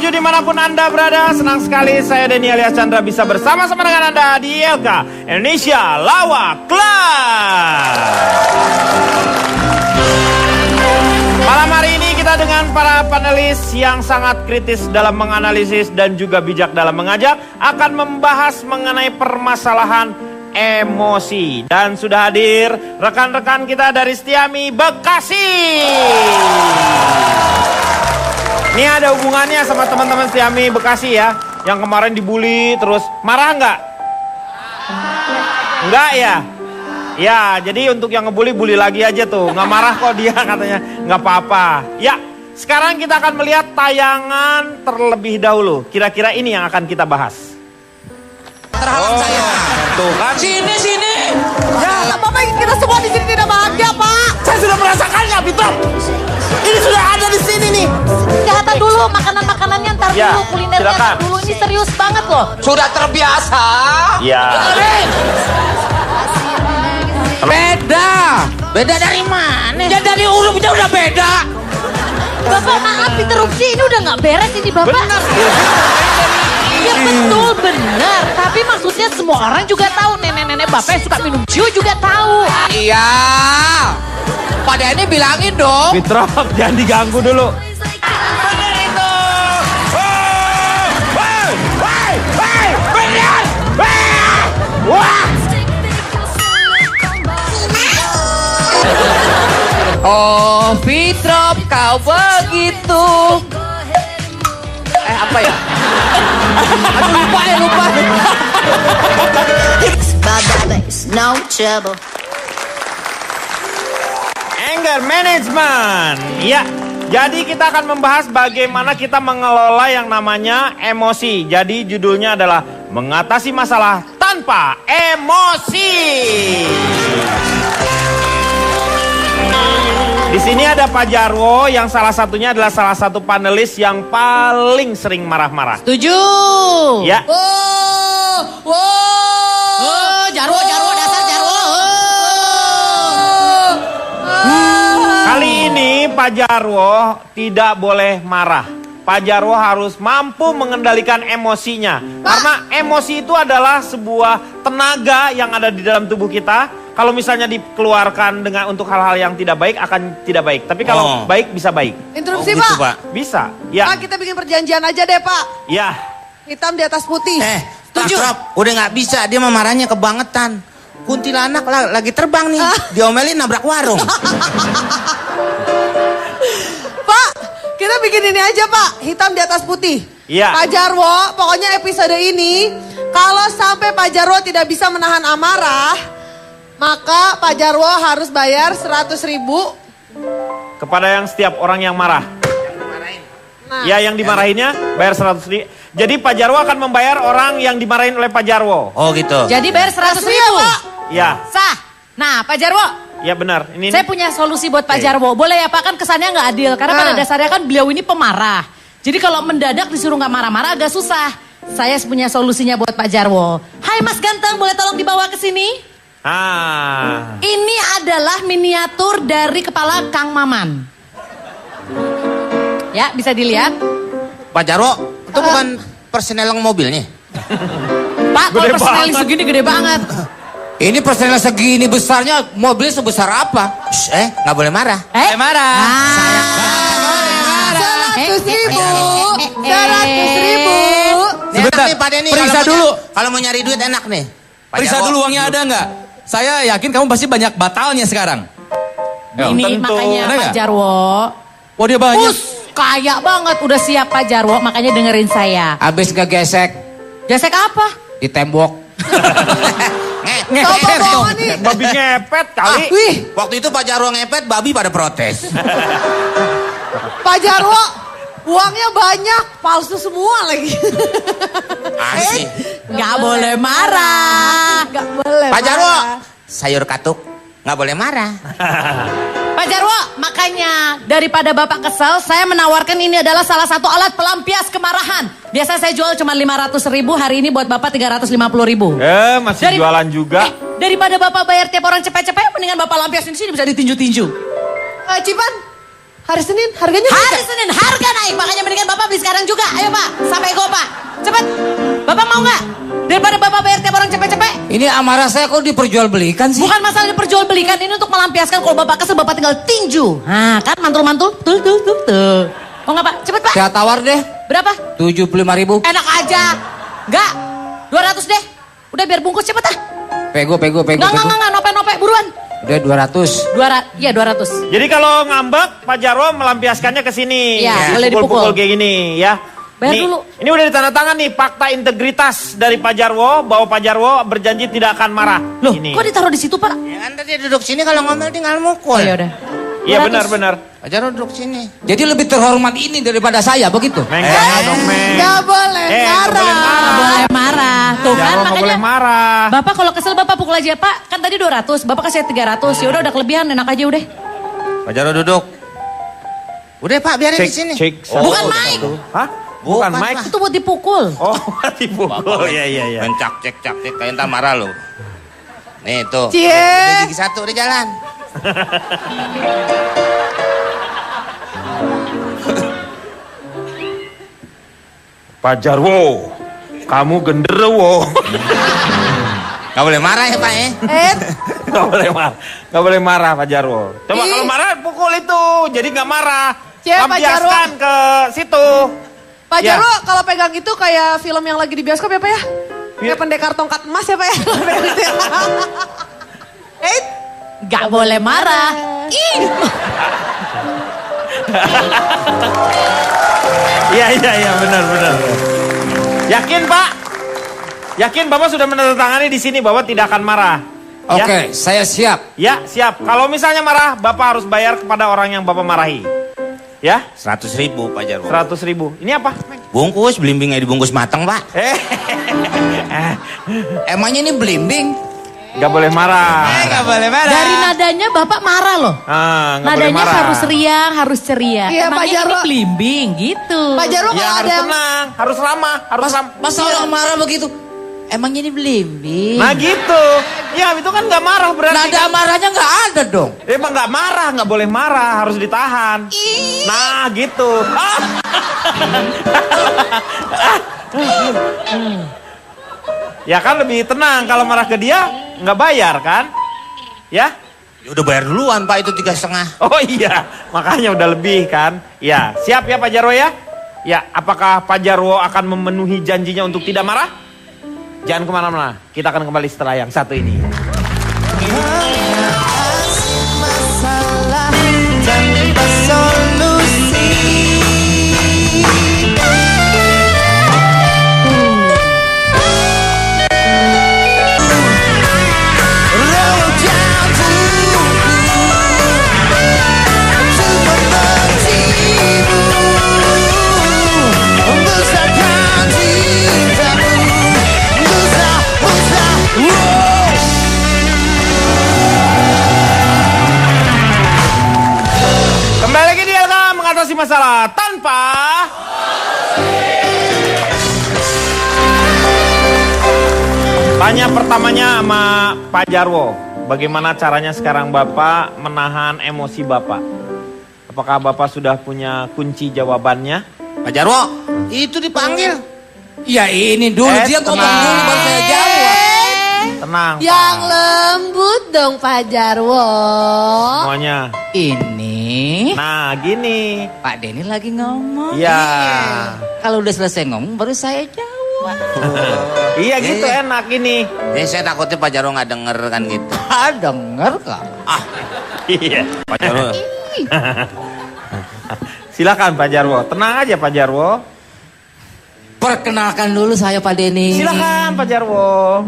menuju dimanapun Anda berada. Senang sekali saya Denny alias Chandra bisa bersama-sama dengan Anda di ILK Indonesia Lawak Club. Malam hari ini kita dengan para panelis yang sangat kritis dalam menganalisis dan juga bijak dalam mengajak akan membahas mengenai permasalahan emosi. Dan sudah hadir rekan-rekan kita dari Setiami Bekasi. Ini ada hubungannya sama teman-teman Setiami Bekasi ya, yang kemarin dibully terus marah nggak? Enggak ya? Ya, jadi untuk yang ngebully, bully lagi aja tuh. Nggak marah kok dia katanya, nggak apa-apa. Ya, sekarang kita akan melihat tayangan terlebih dahulu. Kira-kira ini yang akan kita bahas. Terhalang saya. Tuh kan. Sini. Ya, Bapak ingin kita semua di sini tidak bahagia, Pak. Saya sudah merasakannya, Fitro. Ini sudah ada di sini nih. Kesehatan dulu, makanan-makanannya ntar Ya, dulu, kulinernya silakan. ntar dulu. Ini serius banget loh. Sudah terbiasa. Ya. Beda dari mana? Ya dari hurufnya udah beda. Bapak maaf interupsi, ini udah nggak beres ini Bapak. Benar. Ya betul, benar. Tapi maksudnya semua orang juga tahu. Nenek-nenek Bapak yang suka minum ciu juga tahu. Iya. Pada ini bilangin dong. Fitro, jangan diganggu dulu. Oh, Fitrop, kau begitu. Apa ya? Aduh, lupa. No trouble. Anger management. Ya, jadi kita akan membahas bagaimana kita mengelola yang namanya emosi. Jadi judulnya adalah mengatasi masalah tanpa emosi. Di sini ada Pak Jarwo yang salah satunya adalah salah satu panelis yang paling sering marah-marah. Setuju. Ya. Jarwo, dasar Jarwo. Kali ini Pak Jarwo tidak boleh marah. Pak Jarwo harus mampu mengendalikan emosinya. Karena emosi itu adalah sebuah tenaga yang ada di dalam tubuh kita. Kalau misalnya dikeluarkan dengan untuk hal-hal yang tidak baik akan tidak baik. Tapi kalau baik bisa baik. Interupsi gitu, Pak. Bisa. Ya. Pak, kita bikin perjanjian aja deh Pak. Ya. Hitam di atas putih. Setuju. Udah nggak bisa, dia marahnya kebangetan. Kuntilanak lagi terbang nih, diomelin nabrak warung. Pak, kita bikin ini aja Pak. Hitam di atas putih. Iya. Pak Jarwo, pokoknya episode ini kalau sampai Pak Jarwo tidak bisa menahan amarah, maka Pak Jarwo harus bayar 100.000 Kepada yang setiap orang yang marah. Nah. Ya, yang dimarahinnya bayar 100.000. Jadi Pak Jarwo akan membayar orang yang dimarahin oleh Pak Jarwo. Oh gitu. Jadi bayar 100.000 Pak. Ya. Sah. Nah Pak Jarwo, Ya benar. Ini saya punya solusi buat Pak Jarwo. Boleh ya Pak, kan kesannya nggak adil. Karena pada dasarnya kan beliau ini pemarah. Jadi kalau mendadak disuruh nggak marah-marah agak susah. Saya punya solusinya buat Pak Jarwo. Hai Mas Ganteng, boleh tolong dibawa ke sini? Ini adalah miniatur dari kepala Kang Maman. Ya, bisa dilihat. Pak Jarwo, itu bukan persenelang mobilnya. Pak, kalau Gede personel banget. segini gede banget. Ini persenelang segini besarnya, mobil sebesar apa? Nggak boleh marah. Marah. 100.000. 100.000. Sebentar, Enak nih Pak Denny, periksa kalau dulu. Kalau mau nyari duit enak nih. Pak Periksa Jarwo. dulu uangnya ada nggak? Saya yakin kamu pasti banyak batalnya sekarang. Ya, Ini tentu. makanya Ada Pak nggak? Jarwo. Wah dia banyak. Kaya banget, udah siap Pak Jarwo, makanya dengerin saya. Abis ngegesek Gesek apa? di tembok. Coba bawa nih. babi ngepet kali. Wih, Waktu itu Pak Jarwo ngepet, babi pada protes. Pak Jarwo, uangnya banyak, palsu semua lagi. Asik. Nggak boleh marah. Nggak boleh Pak Jarwo, marah. sayur katuk, nggak boleh marah. Pak Jarwo, makanya daripada Bapak kesel, saya menawarkan ini adalah salah satu alat pelampias kemarahan. Biasa saya jual cuma 500.000, hari ini buat Bapak 350.000. Masih jualan juga. Daripada Bapak bayar tiap orang cepet-cepet, mendingan Bapak lampiasin di sini bisa ditinju-tinju. Cipan, Hari Senin harganya naik. Hari Senin harga naik, makanya mendingan Bapak beli sekarang juga. Ayo Pak, sampai go Pak. Cepet. Bapak mau nggak? Daripada Bapak bayar tiap orang cepet-cepet. Ini amarah saya kok diperjualbelikan sih? Bukan masalah diperjualbelikan, ini untuk melampiaskan kalau Bapak kesel Bapak tinggal tinju. Nah kan mantul-mantul, tuh. Mau nggak Pak? Cepet Pak. Saya tawar deh. Berapa? 75.000. Enak aja. Enggak, 200 deh. Udah biar bungkus cepet ah. Pego. Enggak, nope, buruan. Udah 200. 200. Jadi kalau ngambek, Pak Jarwo melampiaskannya ke sini. Iya, boleh Pukul-pukul dipukul. kayak gini ya. Bayar Nih, dulu. Ini udah ditandatangan nih fakta integritas dari Pak Jarwo bahwa Pak Jarwo berjanji tidak akan marah. Loh, Ini. kok ditaruh di situ Pak? Ya kan tadi duduk sini kalau ngomel tinggal Oh mukul. ya udah. Iya 200. benar. Pak Jarwo duduk sini. Jadi lebih terhormat ini daripada saya, begitu? Meng, jangan dong, Meng. Nggak boleh nggak boleh marah. Nggak boleh marah. Tuh kan Jarwo nggak makanya. boleh marah. Bapak kalau kesel Bapak pukul aja Pak. Kan tadi 200, Bapak kasih 300. Ya udah kelebihan, enak aja udah. Pak Jarwo duduk. Udah Pak biarin di sini. Cek. Bukan mic. Hah? Bukan Bukan, mic. Pak. Itu buat dipukul. Oh, dipukul. Iya. Main cak cek kayak entar marah lo. Nih tuh. Cie. Udah gigi satu udah jalan. Pak Jarwo, kamu genderuwo. Gak boleh marah ya Pak ya. Gak boleh marah. Gak boleh marah Pak Jarwo. Coba kalau marah pukul itu, jadi gak marah. Cie, Pak Lampiaskan ke situ. Pak Ya. Jarwo kalau pegang itu kayak film yang lagi di bioskop ya Pak ya? Kayak pendekar tongkat emas ya Pak ya? Gak boleh marah. Ih. Iya benar. Yakin Pak? Yakin Bapak sudah menandatangani di sini bahwa tidak akan marah? Ya? Oke, saya siap. Ya siap. Kalau misalnya marah, Bapak harus bayar kepada orang yang Bapak marahi. Ya, 100.000 Pak Jarwo. 100.000. Ini apa? Bungkus, belimbingnya dibungkus matang Pak. Emangnya ini belimbing? Gak boleh marah. Gak boleh marah. Dari nadanya Bapak marah loh. Gak boleh Nadanya marah. harus riang, harus ceria. Iya, Pak Emangnya ini Jarwo. belimbing gitu. Pak Jarwo Ya kalau harus ada yang tenang, harus ramah, harus ramah. Masa orang marah begitu? Emangnya ini belimbing? Nah gitu. Ya itu kan gak marah berarti. Nada marahnya nggak ada dong. Emang gak marah, gak boleh marah, harus ditahan. Nah gitu. Ya kan lebih tenang kalau marah ke dia nggak bayar kan? Ya? Ya udah bayar duluan Pak itu 3,5. Oh iya, makanya udah lebih kan? Ya, siap ya Pak Jarwo ya? Ya, apakah Pak Jarwo akan memenuhi janjinya untuk tidak marah? Jangan kemana-mana, kita akan kembali setelah yang satu ini. Masalah tanpa solusi. Kembali lagi di LK mengatasi masalah tanpa tanya pertamanya sama Pak Jarwo. Bagaimana caranya sekarang Bapak menahan emosi Bapak? Apakah Bapak sudah punya kunci jawabannya? Pak Jarwo, itu dipanggil. Ya ini dulu, dia ngomong tenang. dulu baru saya jawab. Tenang yang Pak. lembut dong Pak Jarwo. Semuanya. Ini Nah gini. Pak Denny lagi ngomong. Iya. Kalau udah selesai ngomong baru saya jawab. Iya gitu enak ini. Ya saya takutnya Pak Jarwo nggak denger kan gitu. Ah, denger kak. Iya. Pak Jarwo. Silakan Pak Jarwo. Tenang aja Pak Jarwo. Perkenalkan dulu saya Pak Denny. Silakan Pak Jarwo.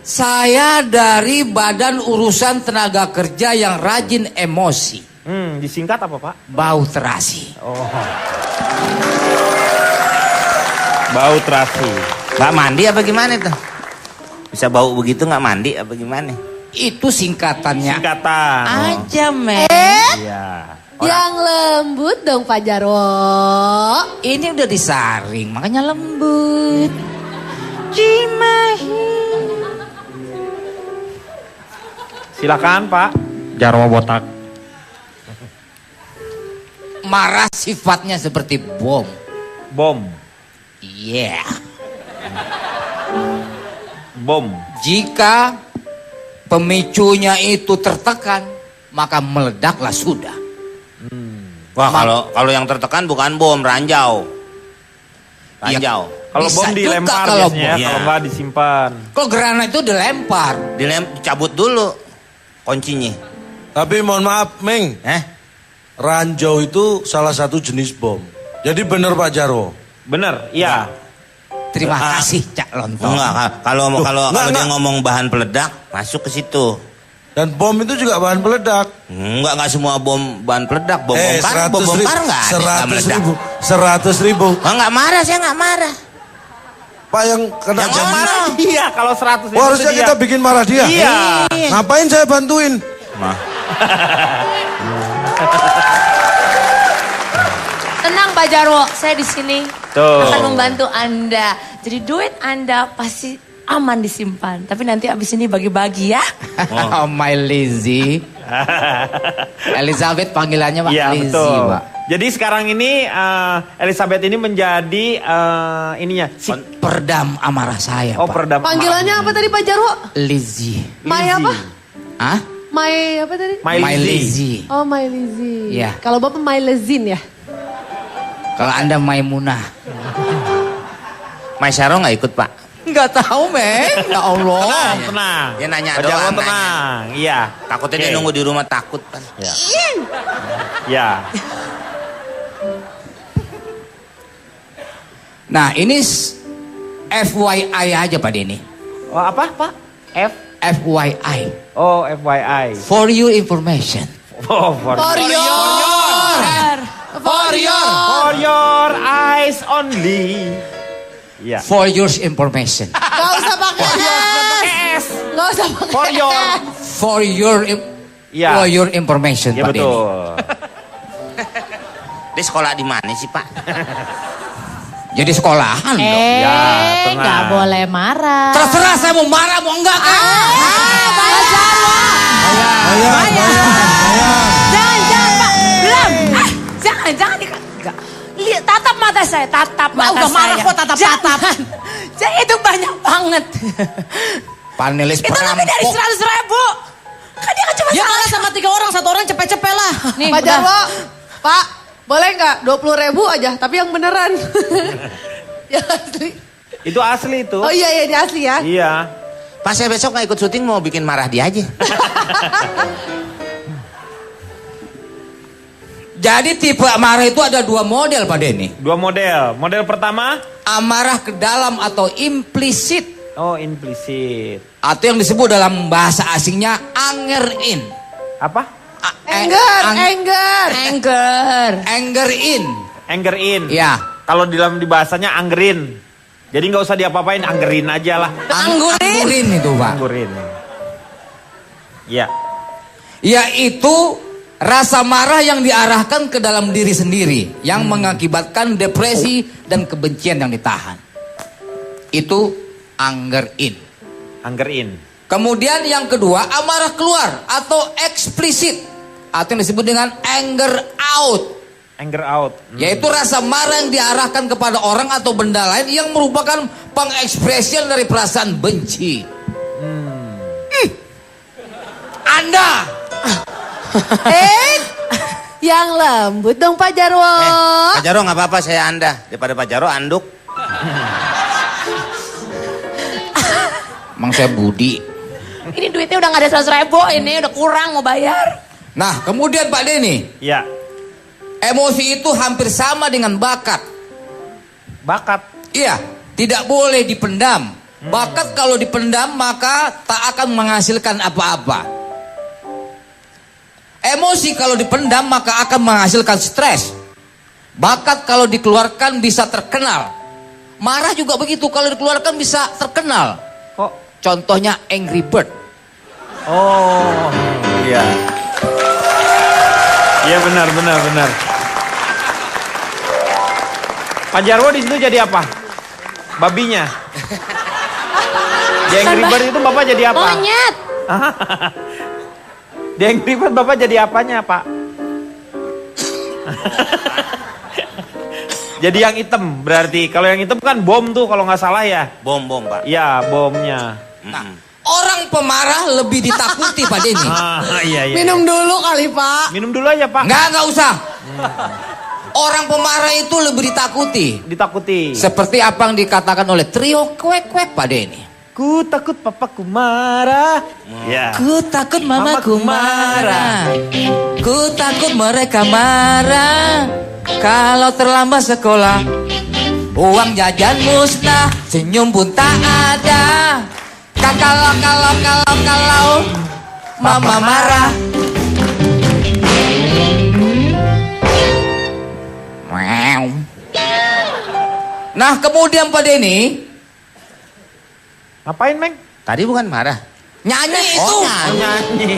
Saya dari Badan Urusan Tenaga Kerja yang Rajin Emosi. Disingkat apa Pak? Bau terasi. Oh. Bau terasi. Nggak mandi apa gimana tuh? Bisa bau begitu nggak mandi apa gimana? Itu singkatannya. Singkatan. Aja men. Iya. Yang lembut dong Pak Jarwo. Ini udah disaring makanya lembut. Cimahi. Silakan Pak. Jarwo botak. marah sifatnya seperti bom. Bom. Iya. Bom. Jika pemicunya itu tertekan, maka meledaklah sudah. Wah, kalau yang tertekan bukan bom, ranjau. Ranjau. Kalau Bisa bom juga dilempar kalau biasanya, bom. kalau nggak disimpan. Kalau granat itu dilempar. Cabut dulu kuncinya. Tapi mohon maaf, Meng. Ranjau itu salah satu jenis bom. Jadi benar Pak Jarwo. Bener, iya. Terima kasih Cak Lontong. Enggak, kalau dia ngomong bahan peledak, masuk ke situ. Dan bom itu juga bahan peledak. Enggak semua bom bahan peledak. Bom bongkar enggak ada. 100.000. Oh, enggak marah, saya enggak marah. Pak yang kena Yang janji. marah. Iya, kalau 100 Wah, harusnya kita bikin marah dia. Iya. Ngapain saya bantuin? Tenang Pak Jarwo, saya di sini Tuh. akan membantu Anda. Jadi duit Anda pasti aman disimpan. Tapi nanti abis ini bagi-bagi ya. Oh, my Lizzie. Elizabeth panggilannya Pak Iya, Lizzie, betul. Pak. Jadi sekarang ini Elizabeth ini menjadi ininya si Perdam amarah saya, oh Pak. perdam. Panggilannya apa tadi Pak Jarwo? Lizzie. Mai apa? Hah? Mai apa tadi? My Lizzie. Oh, Mai Lizzie. Iya. Kalau Bapak Mai Lezin ya? Kalau Anda Maimunah. Mas Syaro enggak ikut, Pak? Enggak tahu, Meng. Ya Allah. Tenang. Dia nanya Pak Jarwo doang, tenang. Iya. Takutnya dia Oke. nunggu di rumah takut, kan. Ya. Nah, ini FYI aja Pak Denny. Oh, apa, Pak? FYI. Oh, FYI. For your information. Oh, for your eyes only. Iya. For your information. Gak usah pakai S. Gak usah pakai For your. S. Iya. For your information, Iya Pak Denny. betul. Dia sekolah di mana sih, Pak? Jadi sekolahan dong. Ya, tenang. Nggak boleh marah. Terserah saya mau marah mau enggak kan? Pak Jarwo. Jangan Pak, belum. Jangan enggak. Lihat, tatap mata saya, tatap mata udah saya. marah kok tatap-tatap. Jangan. Saya itu banyak banget. Panelis Itu lebih dari 100.000. Kan dia kan cuma Ya salah. marah sama 3 orang, 1 orang cepet-cepet lah. Nih, Pak udah. Jarwo, Pak, boleh nggak 20.000 aja, tapi yang beneran. Yang asli. Itu asli itu. Oh iya, ini asli ya. Iya. Pas saya besok nggak ikut syuting mau bikin marah dia aja. Jadi tipe amarah itu ada 2 model Pak Denny. 2 model. Model pertama, Amarah ke dalam atau implisit. oh implisit. Atau yang disebut dalam bahasa asingnya anger in. Apa? Anger. Anger in. Anger in. Ya. Kalau di bahasanya anggerin. Jadi nggak usah diapa-apain, anggerin aja lah. Anggurin itu Pak. Anggurin. Ya. Yaitu rasa marah yang diarahkan ke dalam diri sendiri. Yang mengakibatkan depresi dan kebencian yang ditahan. Itu anger in. Anger in. Kemudian yang kedua amarah keluar atau eksplisit. Atau yang disebut dengan anger out. Anger out. Yaitu rasa marah yang diarahkan kepada orang atau benda lain yang merupakan pengekspresian dari perasaan benci. Anda Yang lembut dong Pak Jarwo. Pak Jarwo nggak apa-apa, saya Anda. Daripada Pak Jarwo anduk. Emang saya budi. Ini duitnya udah gak ada 100.000, ini udah kurang mau bayar. Nah kemudian Pak Denny, Ya. emosi itu hampir sama dengan bakat. Bakat. Iya, tidak boleh dipendam. Bakat kalau dipendam maka tak akan menghasilkan apa-apa. Emosi kalau dipendam maka akan menghasilkan stres. Bakat kalau dikeluarkan bisa terkenal. Marah juga begitu, kalau dikeluarkan bisa terkenal. Kok? Contohnya Angry Bird. Oh, iya. Iya benar. Pak Jarwo di situ jadi apa? Babinya. Di Angry Bird itu Bapak jadi apa? Monyet. Di Angry Bird Bapak jadi apanya, Pak? Jadi yang hitam berarti. Kalau yang hitam kan bom tuh kalau nggak salah ya. Bom, Pak. Iya, bomnya. Orang pemarah lebih ditakuti Pak Denny. Iya. Minum dulu kali Pak. Minum dulu aja Pak. Nggak usah. Orang pemarah itu lebih ditakuti. Ditakuti. Seperti apa yang dikatakan oleh trio kuek-kuek Pak Denny. Ku takut papaku marah. Ya. Ku takut mamaku marah. Ku takut mereka marah. Kalau terlambat sekolah, uang jajan musnah, senyum pun tak ada. Kalau mama marah. Nah kemudian Pak Denny, Ngapain, Meng? Tadi bukan marah. nyanyi itu. Nyanyi.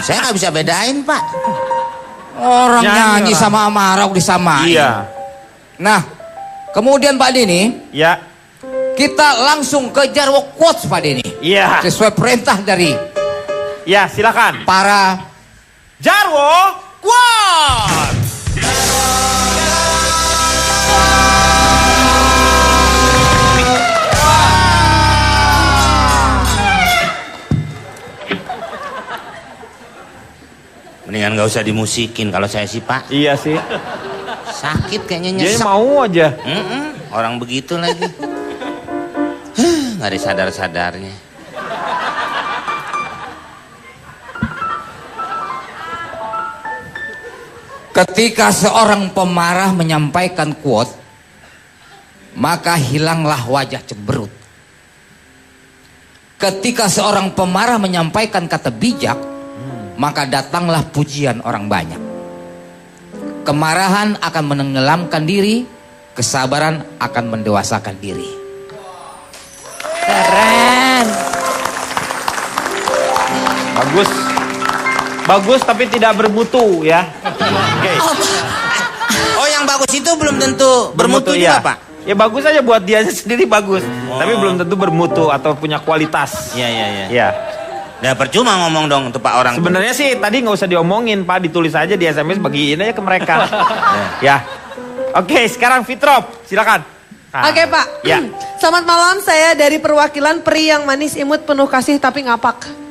Saya nggak bisa bedain, Pak. Orang Nyanyi nyanyi lah. sama amarah disamain. Iya. Nah, kemudian Pak Denny, Ya. kita langsung ke Jarwo Quotes Pak Denny. Iya. Sesuai perintah dari Ya, silakan. para Jarwo Quotes. Mendingan nggak usah dimusikin kalau saya sih, Pak. Iya sih. Sakit kayaknya Dia nyesek. mau aja. Orang begitu lagi. Nggak ada sadar-sadarnya. ketika seorang pemarah menyampaikan quote, maka hilanglah wajah cemberut. Ketika seorang pemarah menyampaikan kata bijak, maka datanglah pujian orang banyak. Kemarahan akan menenggelamkan diri, kesabaran akan mendewasakan diri. Keren. Bagus. Bagus tapi tidak bermutu ya. Oke. Oh, yang bagus itu belum tentu bermutu juga, ya. Pak. Ya bagus aja buat dia sendiri bagus. Tapi belum tentu bermutu atau punya kualitas. Iya. Ya. Nah, percuma ngomong dong untuk Pak orang. Sebenarnya sih tadi nggak usah diomongin Pak, ditulis aja di SMS, bagiin aja ke mereka. Ya. Oke, sekarang Fitrop, silakan. Nah, Oke Pak. Ya. Selamat malam, saya dari perwakilan peri yang manis imut penuh kasih tapi ngapak.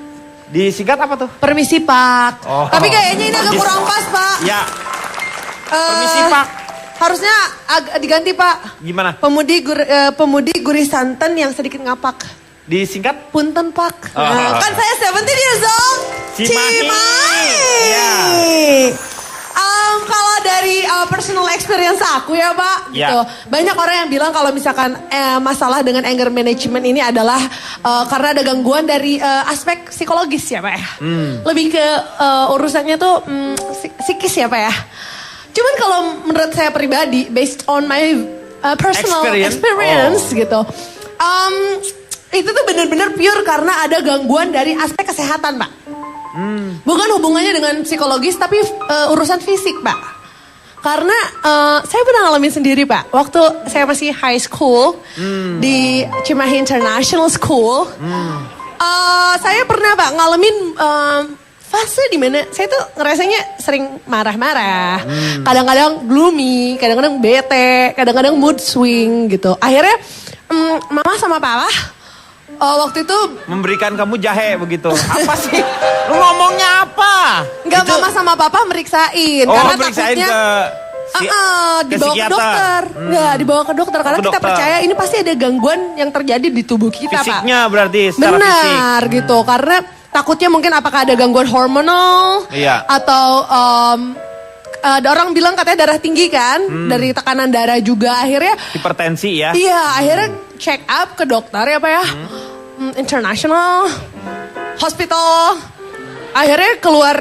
Disingkat apa tuh? Permisi Pak. Oh. Tapi kayaknya ini agak kurang pas Pak. Ya. Eh, Permisi Pak. Harusnya agak diganti Pak. Gimana? Pemudi gurih santan yang sedikit ngapak. Disingkat? Punten Pak. Oh. Kan saya 17 years old. Cimahi. Ya. Kalau dari personal experience aku ya Pak, Ya. gitu. Banyak orang yang bilang kalau misalkan masalah dengan anger management ini adalah karena ada gangguan dari aspek psikologis ya Pak ya. Lebih ke urusannya tuh psikis ya Pak ya. Cuman kalau menurut saya pribadi, based on my personal experience gitu, itu tuh benar-benar pure karena ada gangguan dari aspek kesehatan Pak. Bukan hubungannya dengan psikologis tapi urusan fisik Pak. Karena saya pernah ngalamin sendiri Pak. Waktu saya masih high school di Cimahi International School, saya pernah Pak ngalamin fase dimana saya tuh ngerasanya sering marah-marah, kadang-kadang gloomy, kadang-kadang bete, kadang-kadang mood swing gitu. Akhirnya mama sama papa waktu itu Memberikan kamu jahe begitu. Apa sih? Lu ngomongnya apa? nggak mama sama papa meriksain Oh, karena periksain takutnya ke dibawa ke psikiater. dokter. Nggak, dibawa ke dokter karena Ke kita dokter. percaya ini pasti ada gangguan yang terjadi di tubuh kita, Fisiknya Pak. berarti secara fisik. Benar gitu. Karena takutnya mungkin apakah ada gangguan hormonal Iya. atau ada orang bilang katanya darah tinggi kan, dari tekanan darah juga akhirnya Hipertensi ya. iya, akhirnya check up ke dokter ya Pak ya. International Hospital. Akhirnya keluar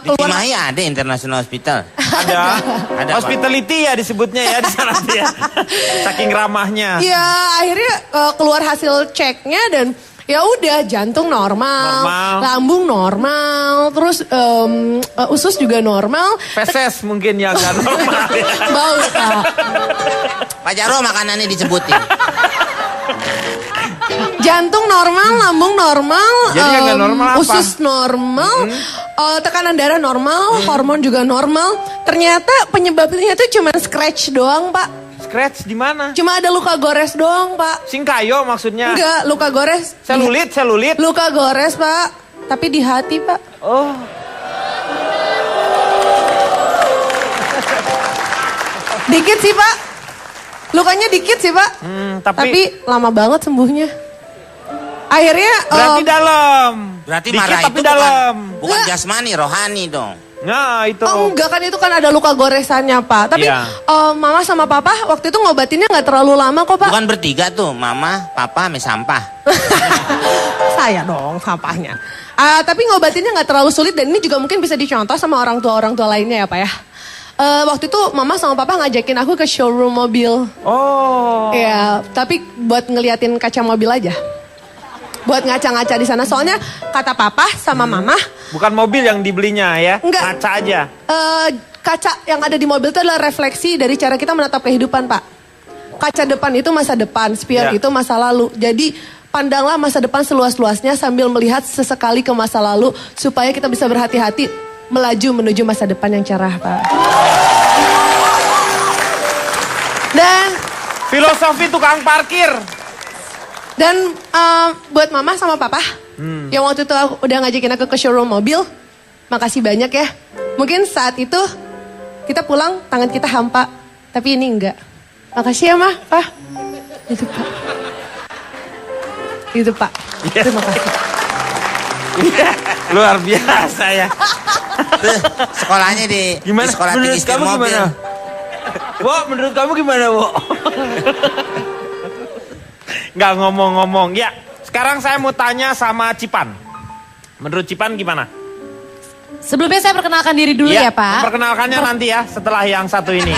Di Cimahi ada International Hospital. Ada. Ada, Pak. Hospitality ya disebutnya ya di sana tuh ya. Saking ramahnya. Iya, akhirnya keluar hasil ceknya dan ya udah jantung normal, lambung normal, terus usus juga normal. Feses mungkin yang nggak normal ya. Bau Pak. Pak Jarwo makanannya disebutin. Jantung normal, lambung normal, Jadi yang nggak normal apa? usus normal, tekanan darah normal, hormon juga normal. Ternyata penyebabnya itu cuma scratch doang, Pak. Scratch di mana? Cuma ada luka gores doang, Pak. Singkayo maksudnya. Enggak, luka gores. Selulit. Luka gores, Pak. Tapi di hati, Pak. Oh. Dikit sih, Pak. Lukanya dikit sih, Pak. Tapi lama banget sembuhnya. Akhirnya Berarti dalam. Berarti Dikit marah tapi itu dalam. bukan jasmani, rohani dong. Nah itu. enggak kan itu kan ada luka goresannya, Pak. Tapi Iya. Mama sama Papa waktu itu ngobatinnya nggak terlalu lama kok, Pak. Bukan bertiga tuh, mama, papa, sama sampah. Saya dong sampahnya. Tapi ngobatinnya nggak terlalu sulit dan ini juga mungkin bisa dicontoh sama orang tua lainnya ya, Pak ya. Waktu itu Mama sama Papa ngajakin aku ke showroom mobil. Oh. Ya, tapi buat ngeliatin kaca mobil aja. Buat ngaca-ngaca di sana. Soalnya kata Papa sama Mama. Bukan mobil yang dibelinya ya. Enggak. Kaca aja. Kaca yang ada di mobil itu adalah refleksi dari cara kita menatap kehidupan, Pak. Kaca depan itu masa depan, spion Ya. itu masa lalu. Jadi pandanglah masa depan seluas-luasnya sambil melihat sesekali ke masa lalu supaya kita bisa berhati-hati melaju menuju masa depan yang cerah, Pak. Dan Filosofi tukang parkir. buat Mama sama Papa yang waktu itu udah ngajakin aku ke showroom mobil, makasih banyak ya. Mungkin saat itu kita pulang tangan kita hampa, tapi ini enggak. Makasih ya, Ma, Pak. Itu, Pak. Itu, Pak. Terima kasih. Luar biasa ya. Tuh, sekolahnya di sekolah tinggi setir mobil. Wo, menurut kamu gimana, Wo? Nggak ngomong-ngomong. Ya, sekarang saya mau tanya sama Cipan. Menurut Cipan gimana? Sebelumnya saya perkenalkan diri dulu ya, Pak. Perkenalkannya nanti ya, setelah yang satu ini.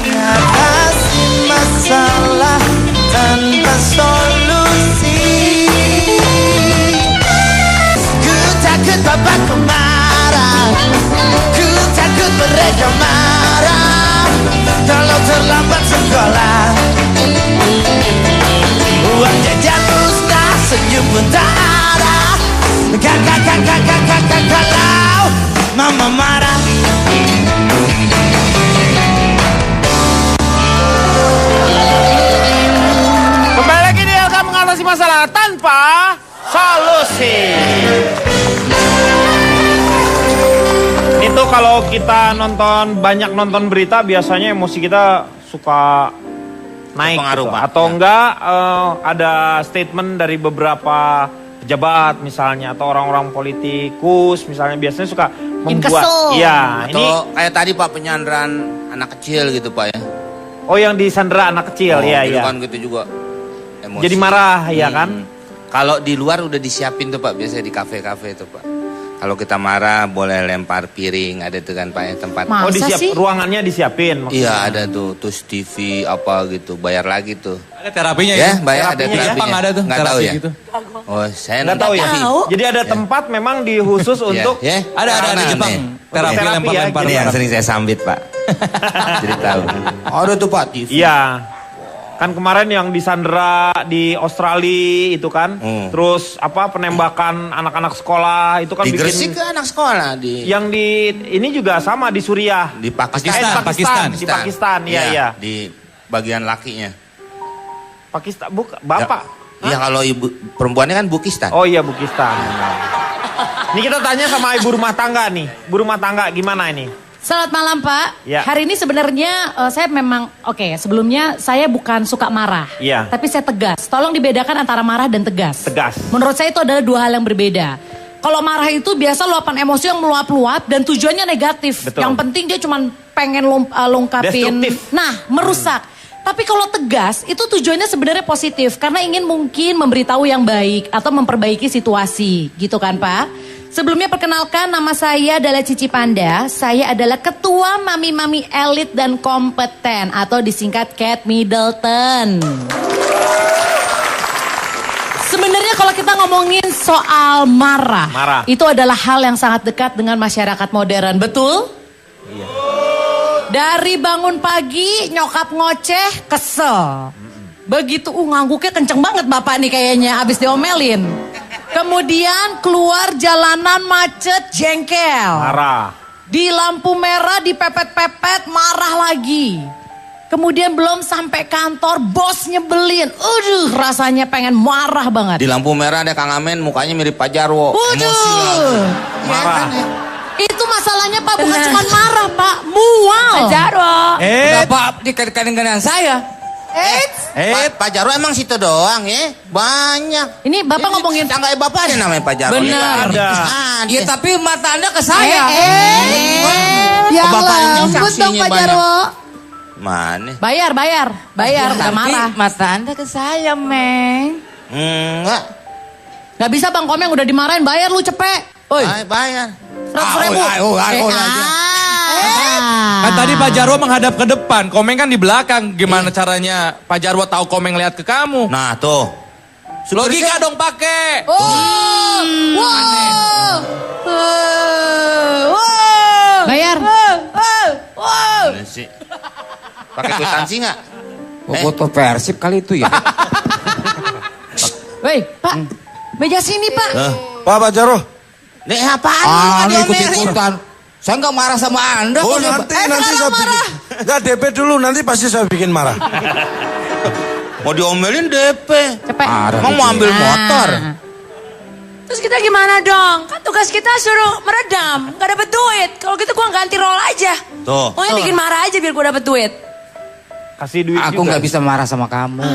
Mengatasi masalah tanpa solusi. Ku takut bapakku marah, ku takut mereka marah kalau terlambat sekolah. Uang jajan musnah, senyum pun tak ada. Kalau mama marah. Kembali lagi di LK mengatasi masalah tanpa solusi. Itu kalau kita banyak nonton berita biasanya emosi kita suka naik Pengaruh, gitu. Pak. Atau Ya. enggak ada statement dari beberapa pejabat misalnya atau orang-orang politikus misalnya biasanya suka membuat kesel. iya ini Atau kayak tadi Pak penyanderaan anak kecil gitu Pak ya. oh yang disandera anak kecil ya gitu ya. kan gitu juga. Emosi. Jadi marah ya kan? Kalau di luar udah disiapin tuh Pak, biasanya di kafe-kafe tuh Pak. Kalau kita marah boleh lempar piring, ada tuh kan Pak ya, tempat. Masa sih? Ruangannya disiapin maksudnya. Iya ada tuh, terus TV apa gitu, bayar lagi tuh. Ada terapinya Ya, itu. bayar ada Terapinya ya? terapinya. Jepang ada tuh Nggak tahu terapi ya? gitu. Oh, saya Nggak tahu ya. Tahu. Jadi ada tempat memang khusus untuk Ya. Ada di Jepang. Terapi Terapi ya, lempar-lempar. Ini yang sering saya sambit Pak. Jadi tahu. Ada tuh Pak TV. Iya. Kan kemarin yang disandera di Australia itu kan. Terus penembakan anak-anak sekolah itu kan Di bikin Gresik ke anak sekolah di yang di ini juga sama di Suriah. di Pakistan. Pakistan. Di Pakistan, iya. Di bagian lakinya. Pakistan Bapak. Iya kalau ibu perempuannya kan Bukistan. Oh iya Bukistan. Ini kita tanya sama ibu rumah tangga nih. Ibu rumah tangga gimana ini? Selamat malam, Pak. Ya. Hari ini sebenarnya saya memang sebelumnya saya bukan suka marah. Iya. Tapi saya tegas. Tolong dibedakan antara marah dan tegas. Tegas. Menurut saya itu adalah dua hal yang berbeda. Kalau marah itu biasa luapan emosi yang meluap-luap dan tujuannya negatif. Betul. Yang penting dia cuma pengen longkapin. Destruktif. Nah, merusak. Tapi kalau tegas itu tujuannya sebenarnya positif karena ingin mungkin memberitahu yang baik atau memperbaiki situasi, gitu kan, Pak? Sebelumnya perkenalkan nama saya adalah Cici Panda. Saya adalah ketua mami-mami elit dan kompeten atau disingkat Kate Middleton. Sebenarnya kalau kita ngomongin soal marah, itu adalah hal yang sangat dekat dengan masyarakat modern, betul? Iya. Dari bangun pagi nyokap ngoceh kesel. Begitu ngangguknya kenceng banget bapak nih kayaknya abis diomelin. Kemudian keluar jalanan macet jengkel. Marah. Di lampu merah dipepet-pepet marah lagi. Kemudian belum sampai kantor bos nyebelin. Aduh rasanya pengen marah banget. Di lampu merah ada Kang Amen mukanya mirip Pak Jarwo. Emosi Waduh. langsung. Marah. Itu masalahnya Pak bukan cuma marah Pak. Mual. Pak Jarwo. Kenapa dikaitkan dengan saya? Pak Jarwo emang situ doang ya? Banyak. Ini Bapak ngomongin Tangga Bapak ada namanya Pak Jarwo. Benar. Ada. Ya tapi mata Anda ke saya. Ya Bapak ini lembut dong, saksinya Pak banyak. Jarwo. Mana? bayar, udah Tapi marah. mata Anda ke saya, Meng. Enggak. Gak bisa Bang Komeng udah dimarahin bayar lu cepet. Oi, Bayar. 100.000. Kan tadi Pak Jarwo menghadap ke depan, Komeng kan di belakang. Gimana caranya Pak Jarwo tahu Komeng lihat ke kamu? Nah tuh. Logika dong pakai. Bayar. Mana sih? Pakai kwitansi nggak? Foto Persib kali itu ya. Woi, Pak. Meja sini, Pak. Pak Jarwo. Nih apaan? Ini ikut-ikutan. Saya nggak marah sama Anda. Oh kok. nanti saya bikin. Enggak DP dulu, nanti pasti saya bikin marah. Mau diomelin DP. Cepet. Emang mau ambil motor. Terus kita gimana dong? Kan tugas kita suruh meredam. Gak dapet duit. Kalau gitu gua ganti role aja. Tuh. Pokoknya bikin marah aja biar gua dapet duit. Kasih duit Aku juga. nggak bisa marah sama kamu.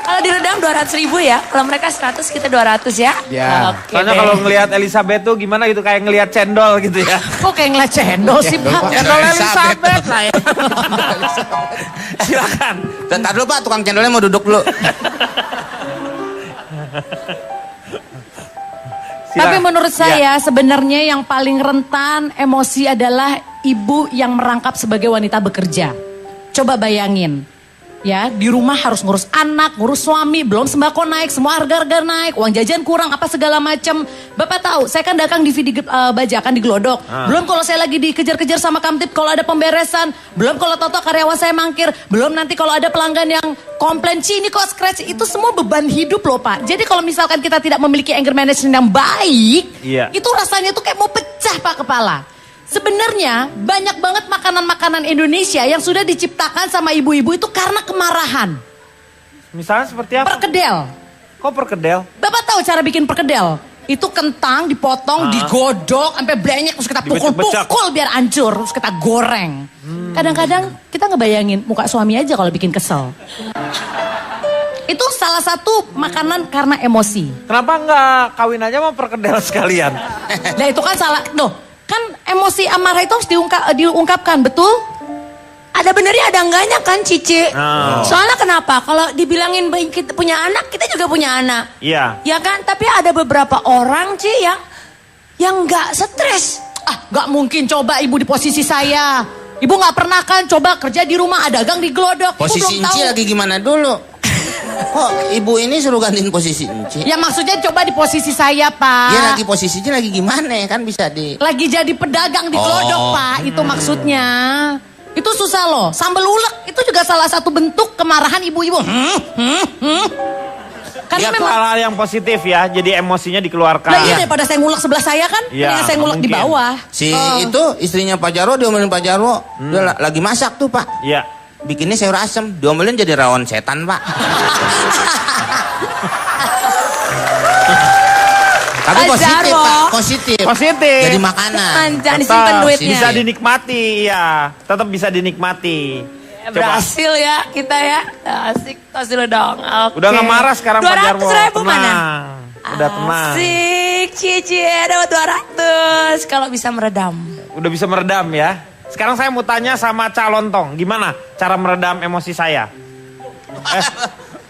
Kalau diredam 200.000 ya. Kalau mereka 100 kita 200 ya. Ya. Oke Soalnya deh. kalau ngelihat Elizabeth tuh gimana gitu kayak ngelihat cendol gitu ya. Kok kayak ngeliat cendol sih, Pak? Cendol Elizabeth lah ya. Silakan. Bentar dulu Pak, tukang cendolnya mau duduk dulu. Tapi menurut Ya. saya sebenarnya yang paling rentan emosi adalah ibu yang merangkap sebagai wanita bekerja. Coba bayangin. Ya, di rumah harus ngurus anak, ngurus suami, belum sembako naik, semua harga-harga naik, uang jajan kurang, apa segala macam. Bapak tahu, saya kan dagang di bajakan di Glodok. Belum kalau saya lagi dikejar-kejar sama Kamtip kalau ada pemberesan, belum kalau toto karyawan saya mangkir, belum nanti kalau ada pelanggan yang komplain, "Ci, ini kok scratch." Itu semua beban hidup loh, Pak. Jadi kalau misalkan kita tidak memiliki anger management yang baik, Iya. itu rasanya tuh kayak mau pecah Pak kepala. Sebenarnya banyak banget makanan-makanan Indonesia yang sudah diciptakan sama ibu-ibu itu karena kemarahan. Misalnya seperti apa? Perkedel. Kok perkedel? Bapak tahu cara bikin perkedel? Itu kentang dipotong, digodok, sampai blenyek, terus kita Dibecek-becek. pukul-pukul biar hancur, terus kita goreng. Kadang-kadang kita ngebayangin muka suami aja kalau bikin kesel. Itu salah satu makanan karena emosi. Kenapa nggak kawin aja sama perkedel sekalian? Nah itu kan salah, loh kan emosi amarah itu harus diungkapkan, betul? Ada benernya ada enggaknya kan Cici. Oh. Soalnya kenapa? Kalau dibilangin kita punya anak, kita juga punya anak. Iya. Ya kan? Tapi ada beberapa orang Ci yang nggak stres. Gak mungkin coba ibu di posisi saya. Ibu gak pernah kan coba kerja di rumah, dagang di Glodok. Ibu Posisi belum tahu. Inci lagi gimana dulu? Kok ibu ini suruh gantiin posisi Inci? Ya maksudnya coba di posisi saya, Pak. Iya lagi posisinya lagi gimana ya kan bisa di... Lagi jadi pedagang di Glodok, Pak. Itu maksudnya. Itu susah loh. Sambal ulek itu juga salah satu bentuk kemarahan ibu-ibu. Karena Ya memang hal-hal yang positif ya, jadi emosinya dikeluarkan. Nah, iya daripada saya ngulek sebelah saya kan, Iya, mendingan saya ngulek di mungkin. bawah. Si itu istrinya Pak Jarwo diomelin Pak Jarwo. Dia lagi masak tuh Pak. Iya. Bikinnya sayur asem. Diomelin jadi rawon setan Pak. Tapi Pak positif Jarwo. Pak, positif. Positif. Jadi makanan. Jangan Tetap disimpan duitnya. bisa dinikmati, ya. Tetap bisa dinikmati. Coba. Berhasil ya kita ya. Asik, tos dulu dong. Oke. Udah nggak marah sekarang Pak Jarwo. 200.000 mana? Tenang. Udah tenang. Asik, Cici dapat 200 kalau bisa meredam. Udah bisa meredam ya. Sekarang saya mau tanya sama calon tong, gimana cara meredam emosi saya?